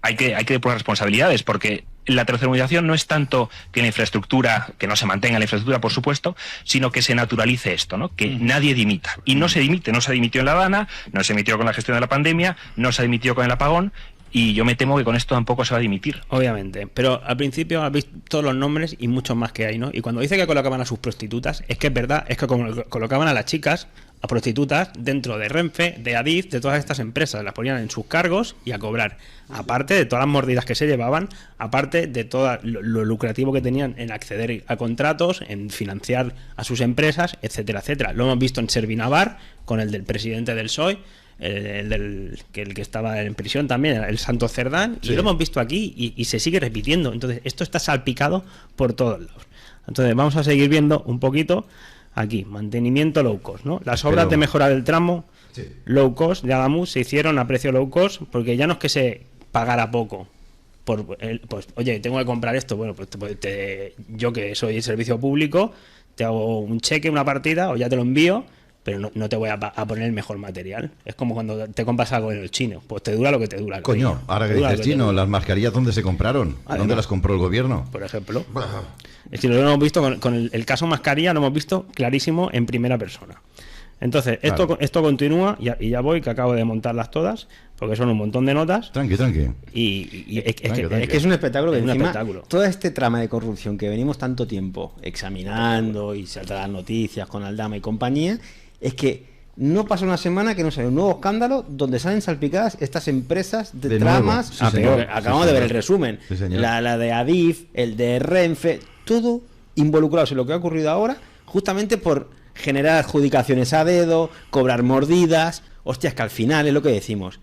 hay que depurar responsabilidades, porque la tercermonización no es tanto que la infraestructura, que no se mantenga la infraestructura, por supuesto, sino que se naturalice esto, ¿no? Que nadie dimita. Y no se dimite, no se dimitió en La Habana, no se dimitió con la gestión de la pandemia, no se dimitió con el apagón, y yo me temo que con esto tampoco se va a dimitir. Obviamente, pero al principio has visto todos los nombres y muchos más que hay, ¿no? Y cuando dice que colocaban a sus prostitutas, es que es verdad, es que colocaban a las chicas, a prostitutas, dentro de Renfe, de Adif, de todas estas empresas, las ponían en sus cargos y a cobrar. Aparte de todas las mordidas que se llevaban, aparte de todo lo lucrativo que tenían en acceder a contratos, en financiar a sus empresas, etcétera, etcétera. Lo hemos visto en Servinavar, con el del presidente del PSOE, el que estaba en prisión también, el Santos Cerdán, y lo hemos visto aquí y se sigue repitiendo. Entonces, esto está salpicado por todos lados. Entonces, vamos a seguir viendo un poquito aquí, mantenimiento low cost, ¿no? Las obras de mejora del tramo low cost de Adamuz se hicieron a precio low cost porque ya no es que se pagara poco. Pues, oye, tengo que comprar esto. Bueno, pues yo que soy servicio público, te hago un cheque, una partida, o ya te lo envío, pero no te voy a poner el mejor material. Es como cuando te compras algo en el chino, pues te dura lo que te dura. Coño, ahora que dices chino, ¿las mascarillas dónde se compraron? ¿Dónde las compró el gobierno? Por ejemplo. Es que lo hemos visto con el caso mascarilla, lo hemos visto clarísimo en primera persona. Entonces, esto continúa, y ya voy, que acabo de montarlas todas, porque son un montón de notas. Tranqui. Y es que es un espectáculo que encima, todo este trama de corrupción que venimos tanto tiempo examinando y saltar las noticias con Aldama y compañía, es que no pasa una semana que no sale un nuevo escándalo donde salen salpicadas estas empresas de tramas. Acabamos de ver el resumen. La de Adif, el de Renfe, todo involucrados en lo que ha ocurrido ahora, justamente por generar adjudicaciones a dedo, cobrar mordidas. Hostias, que al final es lo que decimos.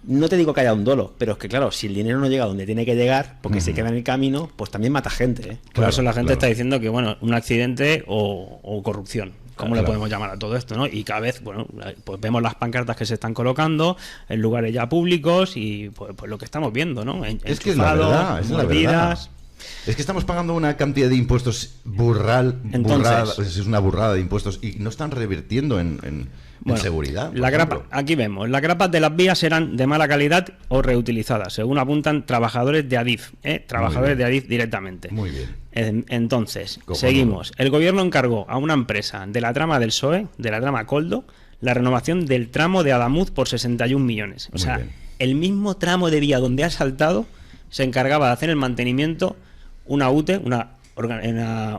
No te digo que haya un dolo, pero es que claro, si el dinero no llega donde tiene que llegar, porque se queda en el camino, pues también mata gente, ¿eh? Por eso la gente está diciendo que, bueno, un accidente o corrupción. ¿Cómo le podemos llamar a todo esto, no? Y cada vez, bueno, pues vemos las pancartas que se están colocando en lugares ya públicos y pues lo que estamos viendo, ¿no? Es que es la verdad, es la verdad. Es que estamos pagando una cantidad de impuestos es una burrada de impuestos y no están revirtiendo en seguridad. Aquí vemos, las grapas de las vías eran de mala calidad o reutilizadas, según apuntan trabajadores de Adif, trabajadores de Adif directamente. Muy bien. Entonces, seguimos. El gobierno encargó a una empresa de la trama del PSOE, de la trama Coldo, la renovación del tramo de Adamuz por 61 millones. O sea, el mismo tramo de vía donde ha saltado se encargaba de hacer el mantenimiento una UTE, una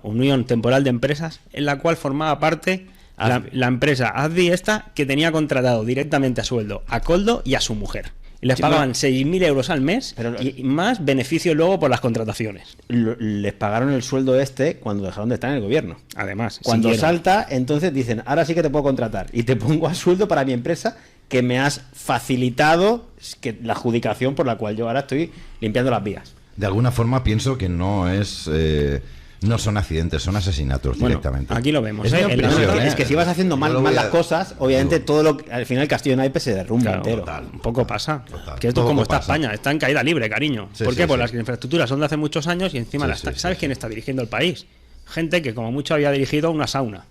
Unión Temporal de Empresas, en la cual formaba parte la empresa ADVI esta, que tenía contratado directamente a sueldo a Koldo y a su mujer. Y les pagaban 6.000 euros al mes y más beneficio luego por las contrataciones. Les pagaron el sueldo cuando dejaron de estar en el gobierno. Además, cuando salta, entonces dicen, ahora sí que te puedo contratar y te pongo a sueldo para mi empresa, que me has facilitado la adjudicación por la cual yo ahora estoy limpiando las vías. De alguna forma pienso que no es... no son accidentes, son asesinatos directamente. Aquí lo vemos. Es que si vas haciendo mal las cosas, obviamente al final el castillo de naipes se derrumba entero. Un poco pasa. Que esto como está España, está en caída libre, cariño. ¿Por qué? Pues las infraestructuras son de hace muchos años y encima ¿sabes quién está dirigiendo el país? Gente que como mucho había dirigido una sauna.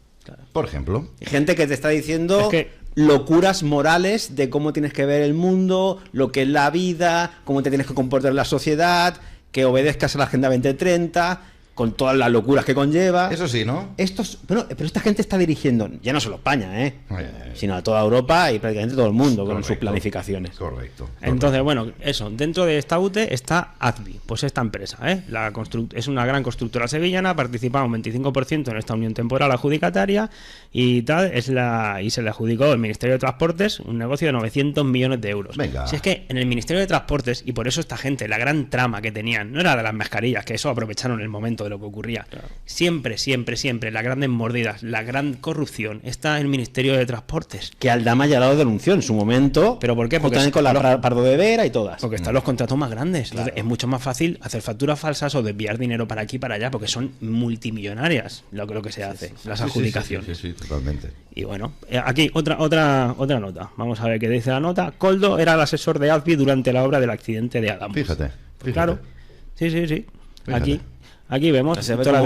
Por ejemplo. Gente que te está diciendo locuras morales de cómo tienes que ver el mundo, lo que es la vida, cómo te tienes que comportar en la sociedad, que obedezcas a la Agenda 2030... con todas las locuras que conlleva. Eso sí, ¿no? Pero esta gente está dirigiendo, ya no solo España, sino a toda Europa y prácticamente todo el mundo con sus planificaciones. Correcto. Entonces, bueno, eso, dentro de esta UTE está ADVI, pues esta empresa, es una gran constructora sevillana, participa un 25% en esta unión temporal adjudicataria y tal, y se le adjudicó el Ministerio de Transportes un negocio de 900 millones de euros. Venga. Si es que en el Ministerio de Transportes, y por eso esta gente, la gran trama que tenían, no era de las mascarillas, que eso aprovecharon el momento de lo que ocurría. Claro. Siempre, las grandes mordidas, la gran corrupción está en el Ministerio de Transportes. Que Aldama ya lo denunció en su momento. ¿Pero por qué? Porque también con la Pardo de Vera y todas. Porque están los contratos más grandes. Claro. Entonces, es mucho más fácil hacer facturas falsas o desviar dinero para aquí y para allá, porque son multimillonarias lo que se hace, las adjudicaciones. Sí, totalmente. Y bueno, aquí otra nota. Vamos a ver qué dice la nota. Koldo era el asesor de ADVI durante la obra del accidente de Adamuz. Fíjate. Claro. Sí. Fíjate. Aquí vemos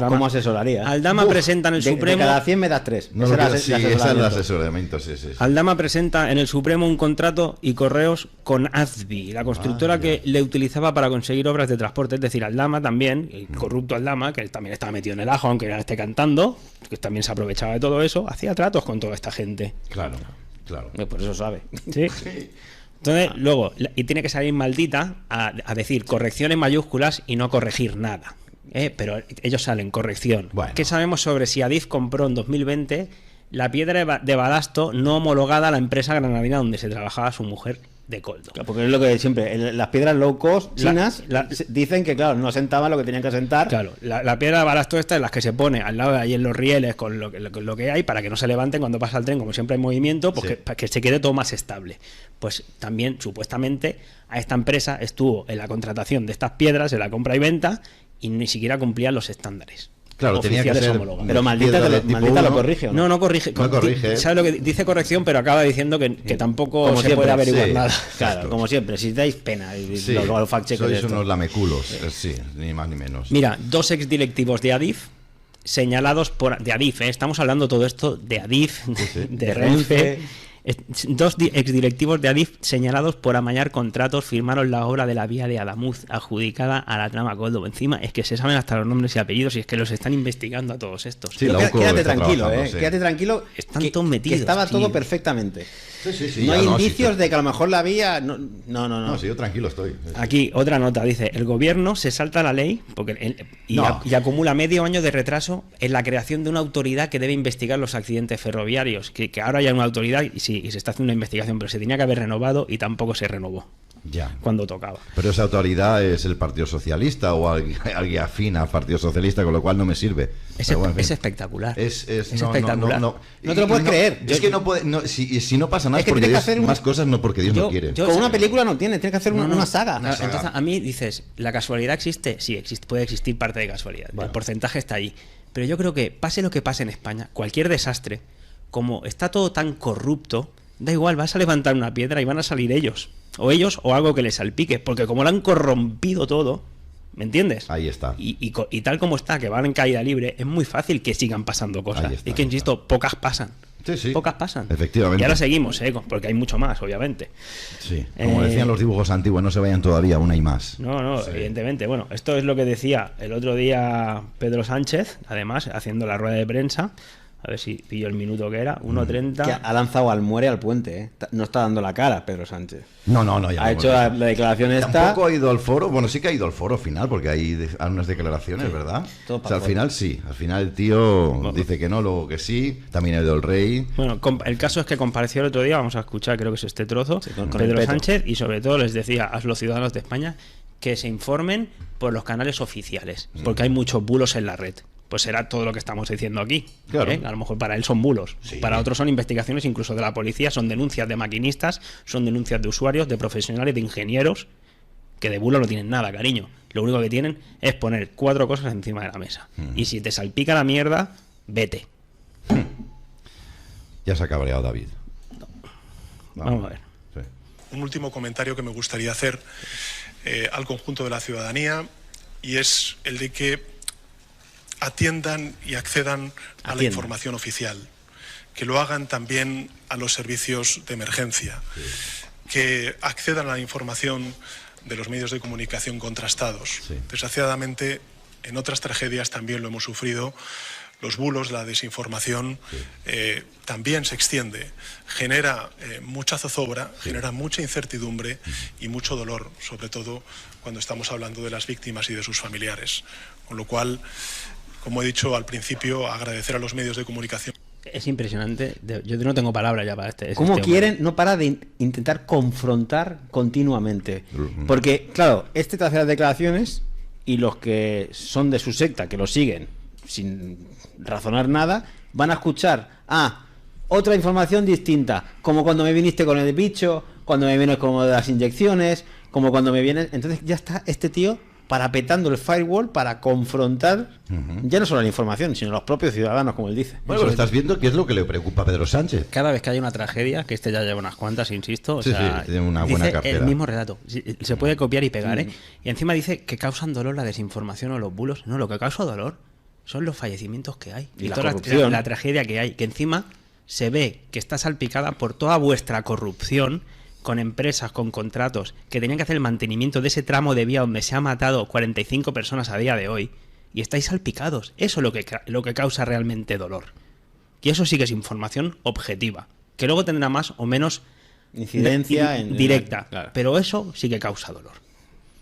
cómo asesoraría. Aldama presenta en el Supremo. De cada 100 me das 3. Ese es el asesoramiento. Sí. Aldama presenta en el Supremo un contrato y correos con ADVI, la constructora que le utilizaba para conseguir obras de transporte. Es decir, Aldama también, el corrupto Aldama, que también estaba metido en el ajo, aunque ya esté cantando, que también se aprovechaba de todo eso, hacía tratos con toda esta gente. Claro. Por eso sabe. Sí. Entonces, luego, y tiene que salir maldita a decir corrección en mayúsculas y no corregir nada. Pero ellos salen, corrección. Bueno. ¿Qué sabemos sobre si Adif compró en 2020 la piedra de balasto no homologada a la empresa granadina donde se trabajaba su mujer de Koldo? Claro, porque es lo que siempre, las piedras low cost chinas dicen que, claro, no asentaban lo que tenían que asentar. Claro, la piedra de balasto esta es las que se pone al lado de ahí en los rieles con lo que hay para que no se levanten cuando pasa el tren, como siempre hay movimiento, pues para que se quede todo más estable. Pues también, supuestamente, a esta empresa estuvo en la contratación de estas piedras, en la compra y venta, y ni siquiera cumplían los estándares. Claro, tenía que ser. Pero maldita lo corrige, ¿o no? No corrige. No corrige. ¿Sabes lo que dice corrección? Pero acaba diciendo que tampoco como se siempre, puede averiguar nada. Claro, como siempre, si dais pena. Los sois unos lameculos, ni más ni menos. Mira, 2 exdirectivos de Adif señalados de Adif, estamos hablando todo esto de Adif, de Renfe. 2 exdirectivos de Adif señalados por amañar contratos firmaron la obra de la vía de Adamuz adjudicada a la trama Koldo. Encima es que se saben hasta los nombres y apellidos y es que los están investigando a todos estos. Sí, quédate tranquilo, quédate tranquilo. Están todos metidos. Que estaba todo perfectamente. Sí, no hay indicios de que a lo mejor la vía... No. No, yo tranquilo estoy. Aquí otra nota, dice, el gobierno se salta la ley y acumula medio año de retraso en la creación de una autoridad que debe investigar los accidentes ferroviarios, que ahora hay una autoridad y se está haciendo una investigación, pero se tenía que haber renovado y tampoco se renovó. Ya. Cuando tocaba. Pero esa autoridad es el Partido Socialista o alguien afín al Partido Socialista, con lo cual no me sirve. Es espectacular. Es espectacular. No te lo puedes creer. Es que no puede. Si no pasa nada es porque Dios, más cosas no porque Dios no quiere. Con una película no tienes que hacer una saga. Entonces, a mí dices, ¿la casualidad existe? Sí, puede existir parte de casualidad. Bueno. El porcentaje está ahí. Pero yo creo que pase lo que pase en España, cualquier desastre, como está todo tan corrupto, da igual, vas a levantar una piedra y van a salir ellos o algo que les salpique, porque como lo han corrompido todo, ¿me entiendes? Ahí está. Y tal como está, que van en caída libre, es muy fácil que sigan pasando cosas. Y que, insisto, pocas pasan. Sí. Pocas pasan. Efectivamente. Y ahora seguimos, porque hay mucho más, obviamente. Sí. Como decían los dibujos antiguos, no se vayan todavía, aún hay más. No, evidentemente. Bueno, esto es lo que decía el otro día Pedro Sánchez, además, haciendo la rueda de prensa, A ver si pillo el minuto que era, 1:30. Que ha lanzado al muere al puente, ¿eh? No está dando la cara Pedro Sánchez. No, ya ha hecho la declaración esta. Tampoco ha ido al foro. Bueno, sí que ha ido al foro final, porque hay unas declaraciones, sí, ¿verdad? O sea, al final sí. Al final el tío dice que no, luego que sí. También ha ido el rey. Bueno, el caso es que compareció el otro día. Vamos a escuchar, creo que es este trozo. Sí, con Pedro Sánchez, y sobre todo les decía a los ciudadanos de España que se informen por los canales oficiales, porque hay muchos bulos en la red. Pues será todo lo que estamos diciendo aquí. Claro. A lo mejor para él son bulos. Sí. Para otros son investigaciones incluso de la policía, son denuncias de maquinistas, son denuncias de usuarios, de profesionales, de ingenieros, que de bulo no tienen nada, cariño. Lo único que tienen es poner 4 cosas encima de la mesa. Y si te salpica la mierda, vete. Ya se ha cabreado David. Vamos a ver. Sí. Un último comentario que me gustaría hacer al conjunto de la ciudadanía, y es el de que atiendan y accedan a la información oficial, que lo hagan también a los servicios de emergencia, que accedan a la información de los medios de comunicación contrastados. Desgraciadamente, en otras tragedias también lo hemos sufrido. Los bulos, la desinformación también se extiende, genera mucha zozobra, genera mucha incertidumbre y mucho dolor, sobre todo cuando estamos hablando de las víctimas y de sus familiares. Con lo cual, como he dicho al principio, agradecer a los medios de comunicación. Es impresionante. Yo no tengo palabras ya para este. ¿Cómo quieren? No para de intentar confrontar continuamente. Porque, claro, este te hace las declaraciones y los que son de su secta, que lo siguen sin razonar nada, van a escuchar otra información distinta, como cuando me viniste con el bicho, cuando me vienes como de las inyecciones, como cuando me vienes. Entonces ya está este tío parapetando el firewall para confrontar ya no solo la información, sino los propios ciudadanos, como él dice. Bueno, pero estás viendo qué es lo que le preocupa a Pedro Sánchez. Cada vez que hay una tragedia, que este ya lleva unas cuantas, insisto, o sí, sea, tiene una buena dice cartera. El mismo relato. Se puede copiar y pegar, ¿eh? Y encima dice que causan dolor la desinformación o los bulos. No, lo que causa dolor son los fallecimientos que hay. Y la toda corrupción. la tragedia que hay. Que encima se ve que está salpicada por toda vuestra corrupción, con empresas, con contratos, que tenían que hacer el mantenimiento de ese tramo de vía donde se ha matado 45 personas a día de hoy, y estáis salpicados. Eso es lo que causa realmente dolor. Y eso sí que es información objetiva, que luego tendrá más o menos incidencia directa, claro. Pero eso sí que causa dolor.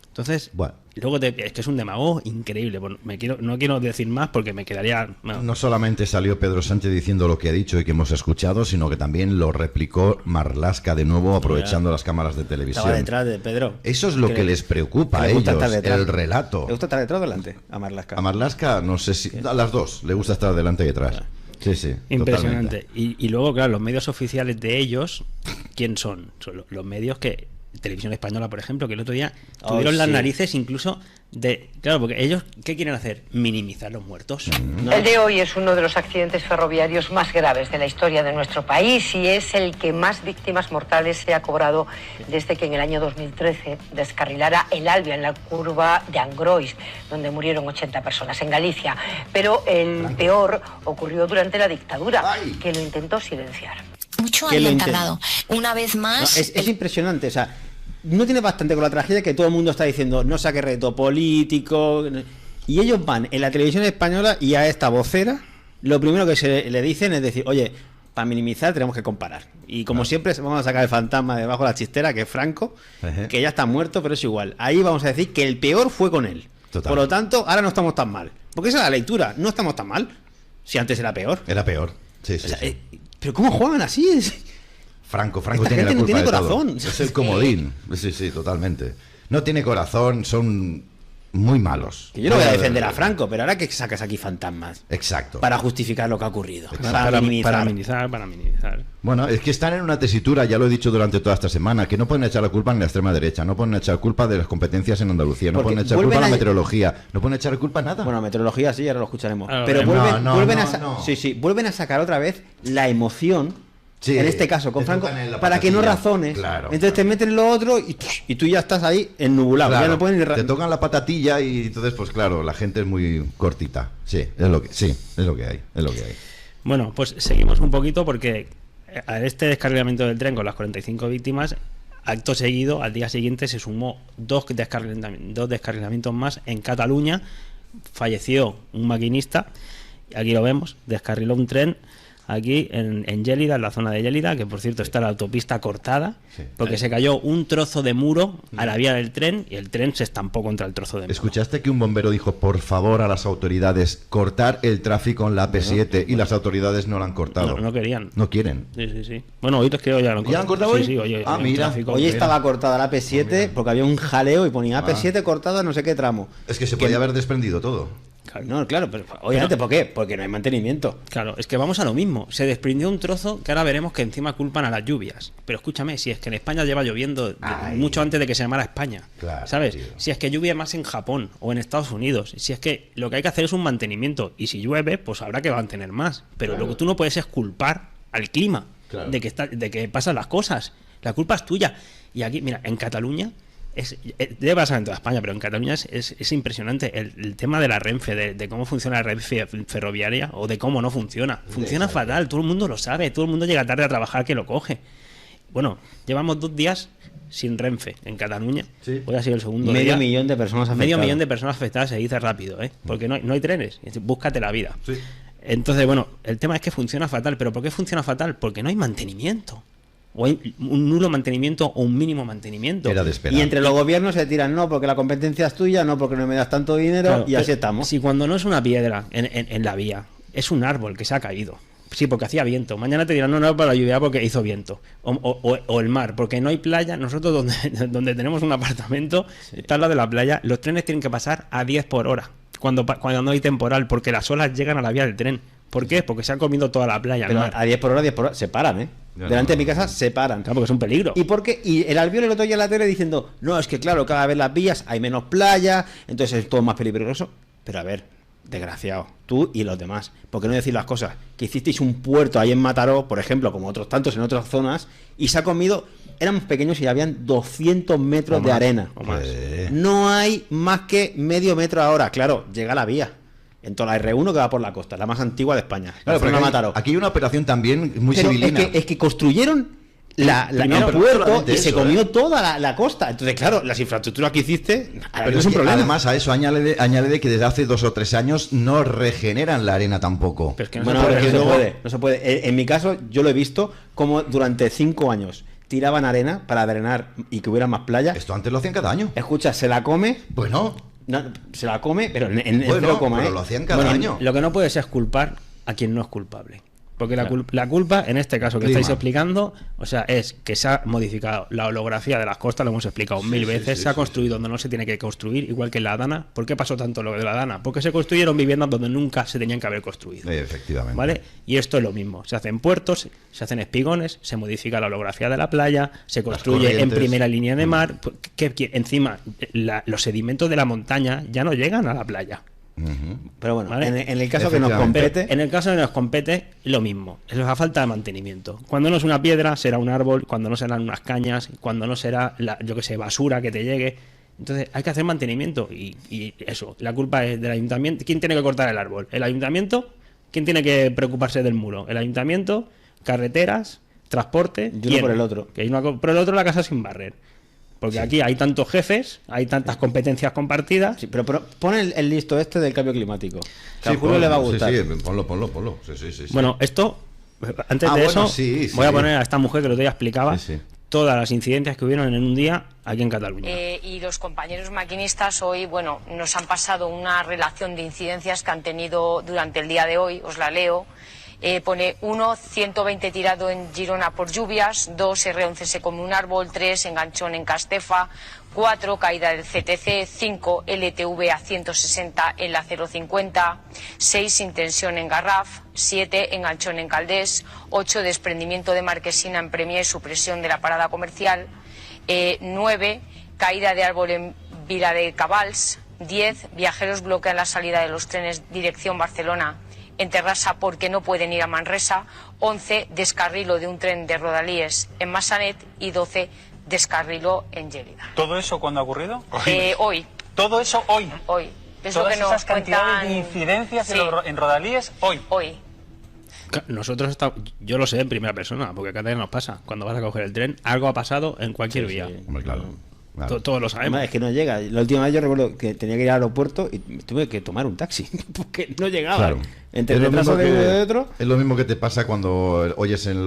Entonces, luego es que es un demagogo increíble. Bueno, no quiero decir más porque me quedaría... No solamente salió Pedro Sánchez diciendo lo que ha dicho y que hemos escuchado, sino que también lo replicó Marlaska de nuevo, aprovechando las cámaras de televisión. Estaba detrás de Pedro. Eso es lo que les preocupa a ellos, el relato. ¿Le gusta estar detrás o delante a Marlaska? A Marlaska, no sé si... A las dos, le gusta estar delante y detrás. Sí, impresionante. Y luego, claro, los medios oficiales de ellos, ¿quién son? Son los medios que... Televisión Española, por ejemplo, que el otro día tuvieron las narices incluso de... Claro, porque ellos, ¿qué quieren hacer? Minimizar los muertos. ¿No? El de hoy es uno de los accidentes ferroviarios más graves de la historia de nuestro país y es el que más víctimas mortales se ha cobrado desde que en el año 2013 descarrilara el Alvia en la curva de Angrois, donde murieron 80 personas en Galicia. Pero el peor ocurrió durante la dictadura, que lo intentó silenciar. Mucho habían tardado. Una vez más... No, es impresionante, o sea, no tiene bastante con la tragedia que todo el mundo está diciendo, no saque reto político, y ellos van en la televisión española y a esta vocera, lo primero que se le dicen es decir, oye, para minimizar tenemos que comparar. Y como siempre vamos a sacar el fantasma debajo de la chistera, que es Franco, que ya está muerto, pero es igual. Ahí vamos a decir que el peor fue con él. Total. Por lo tanto, ahora no estamos tan mal. Porque esa es la lectura, no estamos tan mal. Si antes era peor. Era peor, sí. Pero ¿cómo juegan así? Franco tiene la culpa no tiene de corazón. Todo. Es el comodín. Sí, totalmente. No tiene corazón, son muy malos. Que yo no voy a defender a Franco, pero ahora que sacas aquí fantasmas. Exacto. Para justificar lo que ha ocurrido. Para minimizar. Bueno, es que están en una tesitura, ya lo he dicho durante toda esta semana, que no pueden echar la culpa en la extrema derecha, no pueden echar culpa de las competencias en Andalucía, no pueden echar culpa a la meteorología, no pueden echar culpa a nada. Bueno, meteorología sí, ahora lo escucharemos. Pero vuelven a sacar otra vez la emoción. Sí, en este caso, con Franco, para que no razones. Claro, entonces te meten en lo otro y tú ya estás ahí ennubulado. Claro, ya no pueden ni te tocan la patatilla y entonces, pues claro, la gente es muy cortita. Sí, es lo que hay. Bueno, pues seguimos un poquito porque a este descarrilamiento del tren con las 45 víctimas, acto seguido, al día siguiente se sumó dos descarrilamientos más en Cataluña. Falleció un maquinista. Aquí lo vemos, descarriló un tren aquí en Gélida, en la zona de Gélida, que por cierto está la autopista cortada, porque se cayó un trozo de muro a la vía del tren y el tren se estampó contra el trozo de muro. ¿Escuchaste que un bombero dijo, por favor, a las autoridades, cortar el tráfico en la AP7 y las autoridades no lo han cortado? No querían. No quieren. Sí. Bueno, hoy creo que ya lo han cortado. ¿Ya lo han cortado hoy? Sí, hoy. Mira. Hoy estaba cortada la AP7 porque había un jaleo y ponía AP7 cortada no sé qué tramo. Es que se podía haber desprendido todo. No, claro, pero obviamente, ¿por qué? Porque no hay mantenimiento. Claro, es que vamos a lo mismo. Se desprendió un trozo que ahora veremos que encima culpan a las lluvias. Pero escúchame, si es que en España lleva lloviendo mucho antes de que se llamara España, claro, ¿sabes? Tío. Si es que llueve más en Japón o en Estados Unidos, si es que lo que hay que hacer es un mantenimiento y si llueve, pues habrá que mantener más. Pero lo que tú no puedes es culpar al clima de que pasan las cosas. La culpa es tuya. Y aquí, mira, en Cataluña debe pasar en toda España, pero en Cataluña es impresionante el tema de la Renfe, de cómo funciona la red ferroviaria o de cómo no funciona. Funciona fatal, todo el mundo lo sabe, todo el mundo llega tarde a trabajar que lo coge. Bueno, llevamos 2 días sin Renfe en Cataluña. Hoy ha sido el segundo día. Medio millón de personas afectadas. Medio millón de personas afectadas, se dice rápido, porque no hay trenes. Búscate la vida. Entonces, bueno, el tema es que funciona fatal. ¿Pero por qué funciona fatal? Porque no hay mantenimiento. O hay un nulo mantenimiento o un mínimo mantenimiento. Era de esperar. Y entre los gobiernos se tiran, no, porque la competencia es tuya, no, porque no me das tanto dinero, claro, y así estamos. Si cuando no es una piedra en la vía, es un árbol que se ha caído. Sí, porque hacía viento. Mañana te dirán, no, para la lluvia porque hizo viento. O el mar, porque no hay playa. Nosotros donde tenemos un apartamento, está al lado de la playa, los trenes tienen que pasar a 10 por hora cuando no hay temporal, porque las olas llegan a la vía del tren. ¿Por qué? Porque se han comido toda la playa. Pero a 10 por hora se paran, ¿eh? Delante de mi casa se paran. Claro, porque es un peligro. Y el Albiol el otro día en la tele diciendo, no, es que claro, cada vez las vías hay menos playa, entonces es todo más peligroso. Pero a ver, desgraciado, tú y los demás, ¿por qué no decir las cosas? Que hicisteis un puerto ahí en Mataró, por ejemplo, como otros tantos en otras zonas, y se ha comido, éramos pequeños y habían 200 metros de arena. O más. No hay más que medio metro ahora. Claro, llega la vía. En toda la R1 que va por la costa, la más antigua de España. Claro, pero aquí hay una operación también muy civilina. Es que construyeron el puerto y se comió toda la costa. Entonces, claro, las infraestructuras que hiciste, pero es un problema. Además, a eso añade que desde hace 2 o 3 años no regeneran la arena tampoco. Pero es que no se puede. En mi caso, yo lo he visto como durante 5 años tiraban arena para drenar y que hubiera más playa. Esto antes lo hacían cada año. Escucha, se la come. Bueno. No, se la come, pero en 0, pero lo hacían cada año. Lo que no puedes es culpar a quien no es culpable. Porque la culpa, en este caso que estáis explicando, o sea, es que se ha modificado la orografía de las costas, lo hemos explicado 1000 veces, se ha construido donde no se tiene que construir, igual que en la Dana. ¿Por qué pasó tanto lo de la Dana? Porque se construyeron viviendas donde nunca se tenían que haber construido. Efectivamente. ¿Vale? Y esto es lo mismo. Se hacen puertos, se hacen espigones, se modifica la orografía de la playa, se construye en primera línea de mar, que encima los sedimentos de la montaña ya no llegan a la playa. Pero bueno, ¿vale? en el caso que nos compete, lo mismo, es la falta de mantenimiento. Cuando no es una piedra será un árbol, cuando no serán unas cañas, cuando no será basura que te llegue. Entonces hay que hacer mantenimiento y eso, la culpa es del ayuntamiento. ¿Quién tiene que cortar el árbol? ¿El ayuntamiento? ¿Quién tiene que preocuparse del muro? ¿El ayuntamiento? ¿Carreteras? ¿Transporte? Y uno por el otro. Pero el otro la casa sin barrer. Porque aquí hay tantos jefes, hay tantas competencias compartidas. Sí, pero pon el listo este del cambio climático. Que a Julio le va a gustar. Sí, ponlo. Sí. Bueno, esto, antes de eso, voy a poner a esta mujer que el otro día explicaba todas las incidencias que hubieron en un día aquí en Cataluña. Y los compañeros maquinistas hoy, nos han pasado una relación de incidencias que han tenido durante el día de hoy, os la leo. Pone 1, 120 tirado en Girona por lluvias, 2, R11 se come un árbol, 3, enganchón en Castefa, 4, caída del CTC, 5, LTV a 160 en la 050, 6, intensión en Garraf, 7, enganchón en Caldés, 8, desprendimiento de marquesina en Premier, supresión de la parada comercial, 9, caída de árbol en Vila de Cabals, 10, viajeros bloquean la salida de los trenes dirección Barcelona en Terrassa porque no pueden ir a Manresa, 11, descarrilo de un tren de Rodalies en Massanet y 12, descarrilo en Gélida. ¿Todo eso cuándo ha ocurrido? Hoy. ¿Todo eso hoy? Hoy. Es todas lo que nos esas cantidades cuentan... de incidencias en Rodalies hoy. Hoy. Nosotros yo lo sé en primera persona, porque cada día nos pasa. Cuando vas a coger el tren, algo ha pasado en cualquier vía. Hombre, claro. Claro. Todos lo sabemos. Además, es que no llega. La última vez yo recuerdo que tenía que ir al aeropuerto y tuve que tomar un taxi porque no llegaba. Claro. Entre Es el lo retraso mismo de uno y que- de otro. Es lo mismo que te pasa cuando oyes en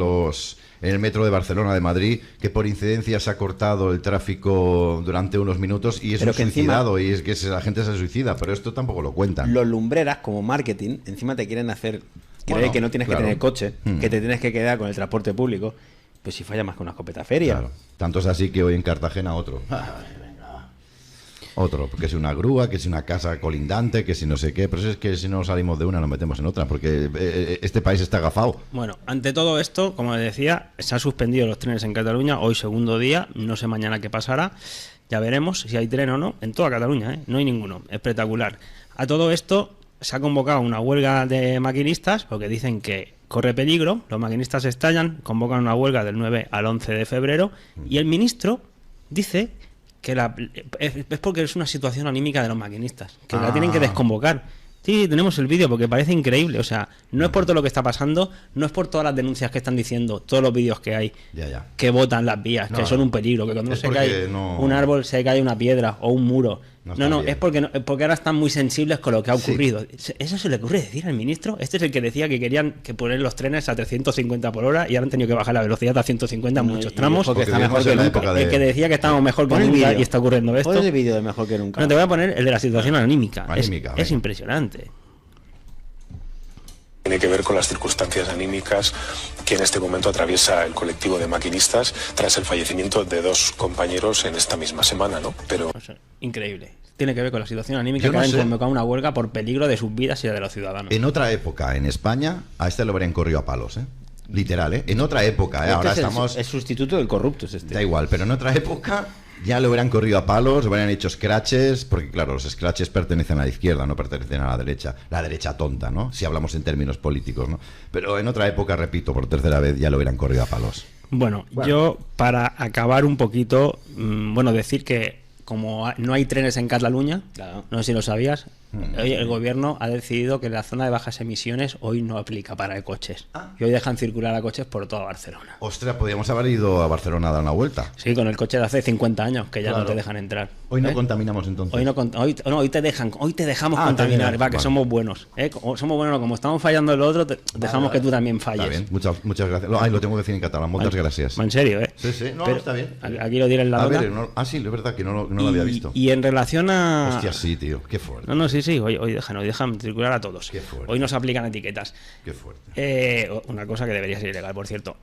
el metro de Barcelona, de Madrid, que por incidencia se ha cortado el tráfico durante unos minutos y es Pero un que encima- suicidado y es que la gente se suicida, pero esto tampoco lo cuentan. Los lumbreras, como marketing, encima te quieren hacer creer Bueno, que no tienes claro. que tener coche, Mm. que te tienes que quedar con el transporte público. Pues si falla más que una escopeta feria. Claro. Tanto es así que hoy en Cartagena otro. Otro, porque es una grúa, que es una casa colindante, que si no sé qué, pero es que si no salimos de una nos metemos en otra, porque este país está agafado. Bueno, ante todo esto, como decía, se han suspendido los trenes en Cataluña, hoy segundo día, no sé mañana qué pasará, ya veremos si hay tren o no, en toda Cataluña, no hay ninguno, espectacular. A todo esto se ha convocado una huelga de maquinistas, porque dicen que corre peligro, los maquinistas estallan, convocan una huelga del 9 al 11 de febrero, y el ministro dice que es porque es una situación anímica de los maquinistas, que la tienen que desconvocar. Sí, tenemos el vídeo porque parece increíble. O sea, no es por todo lo que está pasando, no es por todas las denuncias que están diciendo, todos los vídeos que hay, Ya. que botan las vías, No, que son no. un peligro, que cuando Es se porque cae no- un árbol, se cae una piedra o un muro. No No, está no, bien. es porque ahora están muy sensibles con lo que ha Sí. ocurrido. ¿Eso se le ocurre decir al ministro? Este es el que decía que querían que poner los trenes a 350 por hora y ahora han tenido que bajar la velocidad a 150 en muchos tramos. porque está mejor que nunca. El que decía que estábamos mejor que Pon el nunca vídeo. y está ocurriendo esto. Pon el vídeo de mejor que nunca. No, te voy a poner el de la situación anímica. Anímica, Es venga. impresionante. Tiene que ver con las circunstancias anímicas que en este momento atraviesa el colectivo de maquinistas tras el fallecimiento de 2 compañeros en esta misma semana, ¿no? Pero O sea, increíble. Tiene que ver con la situación anímica, Yo que no han sé. convocado una huelga por peligro de sus vidas y la de los ciudadanos. En otra época, en España, a este lo habrían corrido a palos, ¿eh? Literal, ¿eh? En otra época, ¿eh? Este Ahora es el- estamos... el sustituto del corrupto es este. Da igual, pero en otra época ya lo hubieran corrido a palos, hubieran hecho scratches, porque claro, los scratches pertenecen a la izquierda, no pertenecen a la derecha tonta, ¿no? Si hablamos en términos políticos, ¿no? Pero en otra época, repito, por tercera vez, ya lo hubieran corrido a palos. Bueno, yo para acabar un poquito, bueno, decir que como no hay trenes en Cataluña, no sé si lo sabías, hoy el gobierno ha decidido que la zona de bajas emisiones hoy no aplica para coches. Y hoy dejan circular a coches por toda Barcelona. Ostras, podríamos haber ido a Barcelona a dar una vuelta. Sí, con el coche de hace 50 años que ya Claro. no te dejan entrar. Hoy no ¿eh? contaminamos entonces. Hoy te dejamos Ah, contaminar, también, va, que vale. somos buenos. Somos buenos, como estamos fallando en lo otro, dejamos que tú también falles. Está bien, muchas gracias. Lo tengo que decir en catalán, muchas gracias. En serio, ¿eh? Sí, sí, no, Pero está bien. Aquí lo diré en la A nota. ver, sí, es verdad que no lo había visto. Y en relación a... Hostia, sí, tío, qué fuerte. No, sí, hoy dejan circular a todos. Hoy nos aplican etiquetas. Qué fuerte. Una cosa que debería ser ilegal, por cierto.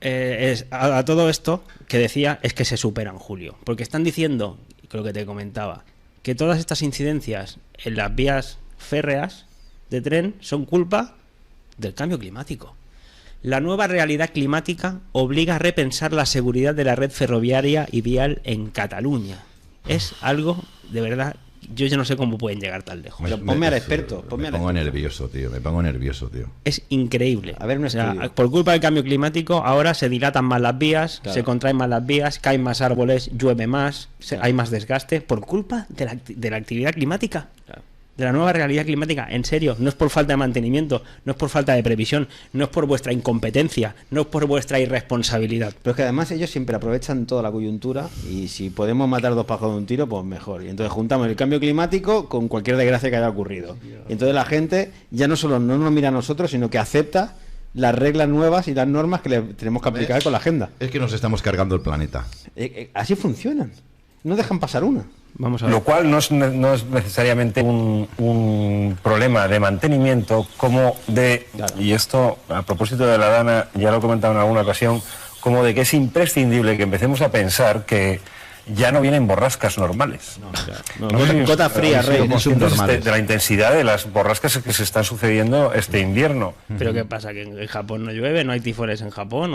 A todo esto que decía es que se superan, Julio. Porque están diciendo, creo que te comentaba, que todas estas incidencias en las vías férreas de tren son culpa del cambio climático. La nueva realidad climática obliga a repensar la seguridad de la red ferroviaria y vial en Cataluña. Es algo, de verdad, yo ya no sé cómo pueden llegar tan lejos. Me pongo nervioso, tío. Me pongo nervioso, tío. Es increíble. A ver, un estudio. Por culpa del cambio climático, ahora se dilatan más las vías, Claro. se contraen más las vías, caen más árboles, llueve más, hay más desgaste, por culpa de la actividad climática. De la nueva realidad climática, en serio, no es por falta de mantenimiento, no es por falta de previsión, no es por vuestra incompetencia, no es por vuestra irresponsabilidad. Pero es que además ellos siempre aprovechan toda la coyuntura y si podemos matar 2 pájaros de un tiro, pues mejor. Y entonces juntamos el cambio climático con cualquier desgracia que haya ocurrido. Y entonces la gente ya no solo no nos mira a nosotros, sino que acepta las reglas nuevas y las normas que le tenemos que aplicar con la agenda. Es que nos estamos cargando el planeta. Así funcionan. No dejan pasar una. Vamos Lo cual no es necesariamente un problema de mantenimiento como de, y esto a propósito de la Dana, ya lo he comentado en alguna ocasión, como de que es imprescindible que empecemos a pensar que ya no vienen borrascas normales. Gota fría, Rey. De la intensidad de las borrascas que se están sucediendo este invierno. Pero ¿qué pasa? ¿Que en Japón no llueve? ¿No hay tifones en Japón?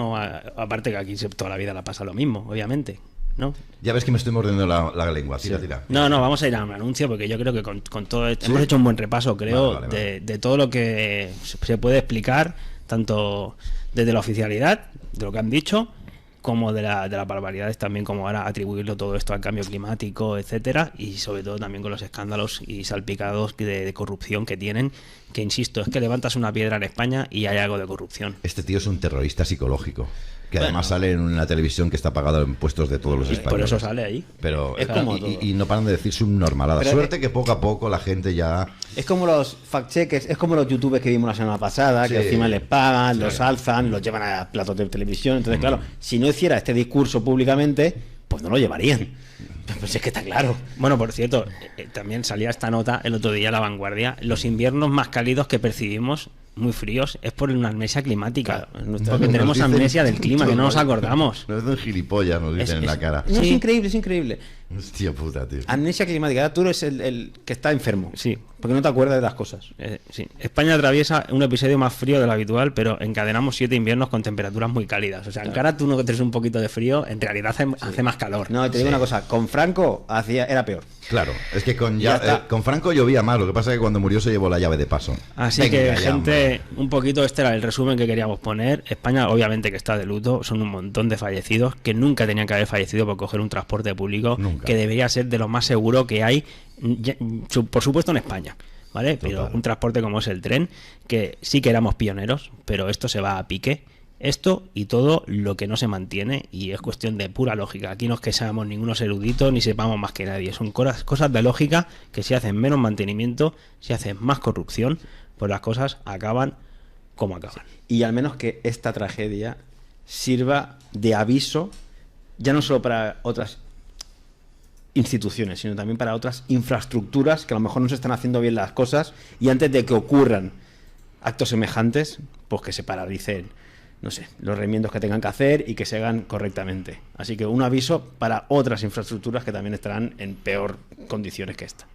Aparte que aquí toda la vida la pasa lo mismo, obviamente. ¿No? Ya ves que me estoy mordiendo la lengua. Tira. No, vamos a ir a un anuncio porque yo creo que con todo esto hemos hecho un buen repaso, creo, Vale. de todo lo que se puede explicar, tanto desde la oficialidad, de lo que han dicho, como de las barbaridades también, como ahora atribuirlo todo esto al cambio climático, etcétera, y sobre todo también con los escándalos y salpicados de corrupción que tienen, que insisto, es que levantas una piedra en España y hay algo de corrupción. Este tío es un terrorista psicológico. Que además sale en una televisión que está pagada en impuestos de todos los españoles. Por eso sale ahí. Pero es como y no paran de decir subnormalada. Suerte que poco a poco la gente ya... Es como los fact-checkers, es como los youtubers que vimos la semana pasada, que encima les pagan, los alzan, los llevan a platos de televisión. Entonces, claro, si no hiciera este discurso públicamente, pues no lo llevarían. Pues es que está claro. Bueno, por cierto, también salía esta nota el otro día en La Vanguardia. Los inviernos más cálidos que percibimos, muy fríos, es por una amnesia climática. Porque tenemos amnesia del clima, que no nos acordamos. No es de gilipollas, nos dicen en la cara. No, es increíble, es increíble. Hostia puta, tío. Amnesia climática. Tú eres el que está enfermo. Sí. Porque no te acuerdas de las cosas. Sí. España atraviesa un episodio más frío de lo habitual, pero encadenamos 7 inviernos con temperaturas muy cálidas. O sea, en cara tú no tienes un poquito de frío, en realidad hace más calor. No, te digo una cosa. Con Franco era peor. Claro, es que con Franco llovía más. Lo que pasa es que cuando murió se llevó la llave de paso. Así que, gente, un poquito este era el resumen que queríamos poner. España, obviamente, que está de luto. Son un montón de fallecidos que nunca tenían que haber fallecido por coger un transporte público que debería ser de lo más seguro que hay, por supuesto, en España. ¿Vale? Pero un transporte como es el tren, que sí que éramos pioneros, pero esto se va a pique. Esto y todo lo que no se mantiene, y es cuestión de pura lógica. Aquí no es que seamos ningunos eruditos ni sepamos más que nadie. Son cosas de lógica que si hacen menos mantenimiento, si hacen más corrupción, pues las cosas acaban como acaban. Y al menos que esta tragedia sirva de aviso, ya no solo para otras instituciones, sino también para otras infraestructuras que a lo mejor no se están haciendo bien las cosas, y antes de que ocurran actos semejantes, pues que se paralicen, no sé, los remiendos que tengan que hacer y que se hagan correctamente. Así que un aviso para otras infraestructuras que también estarán en peor condiciones que esta.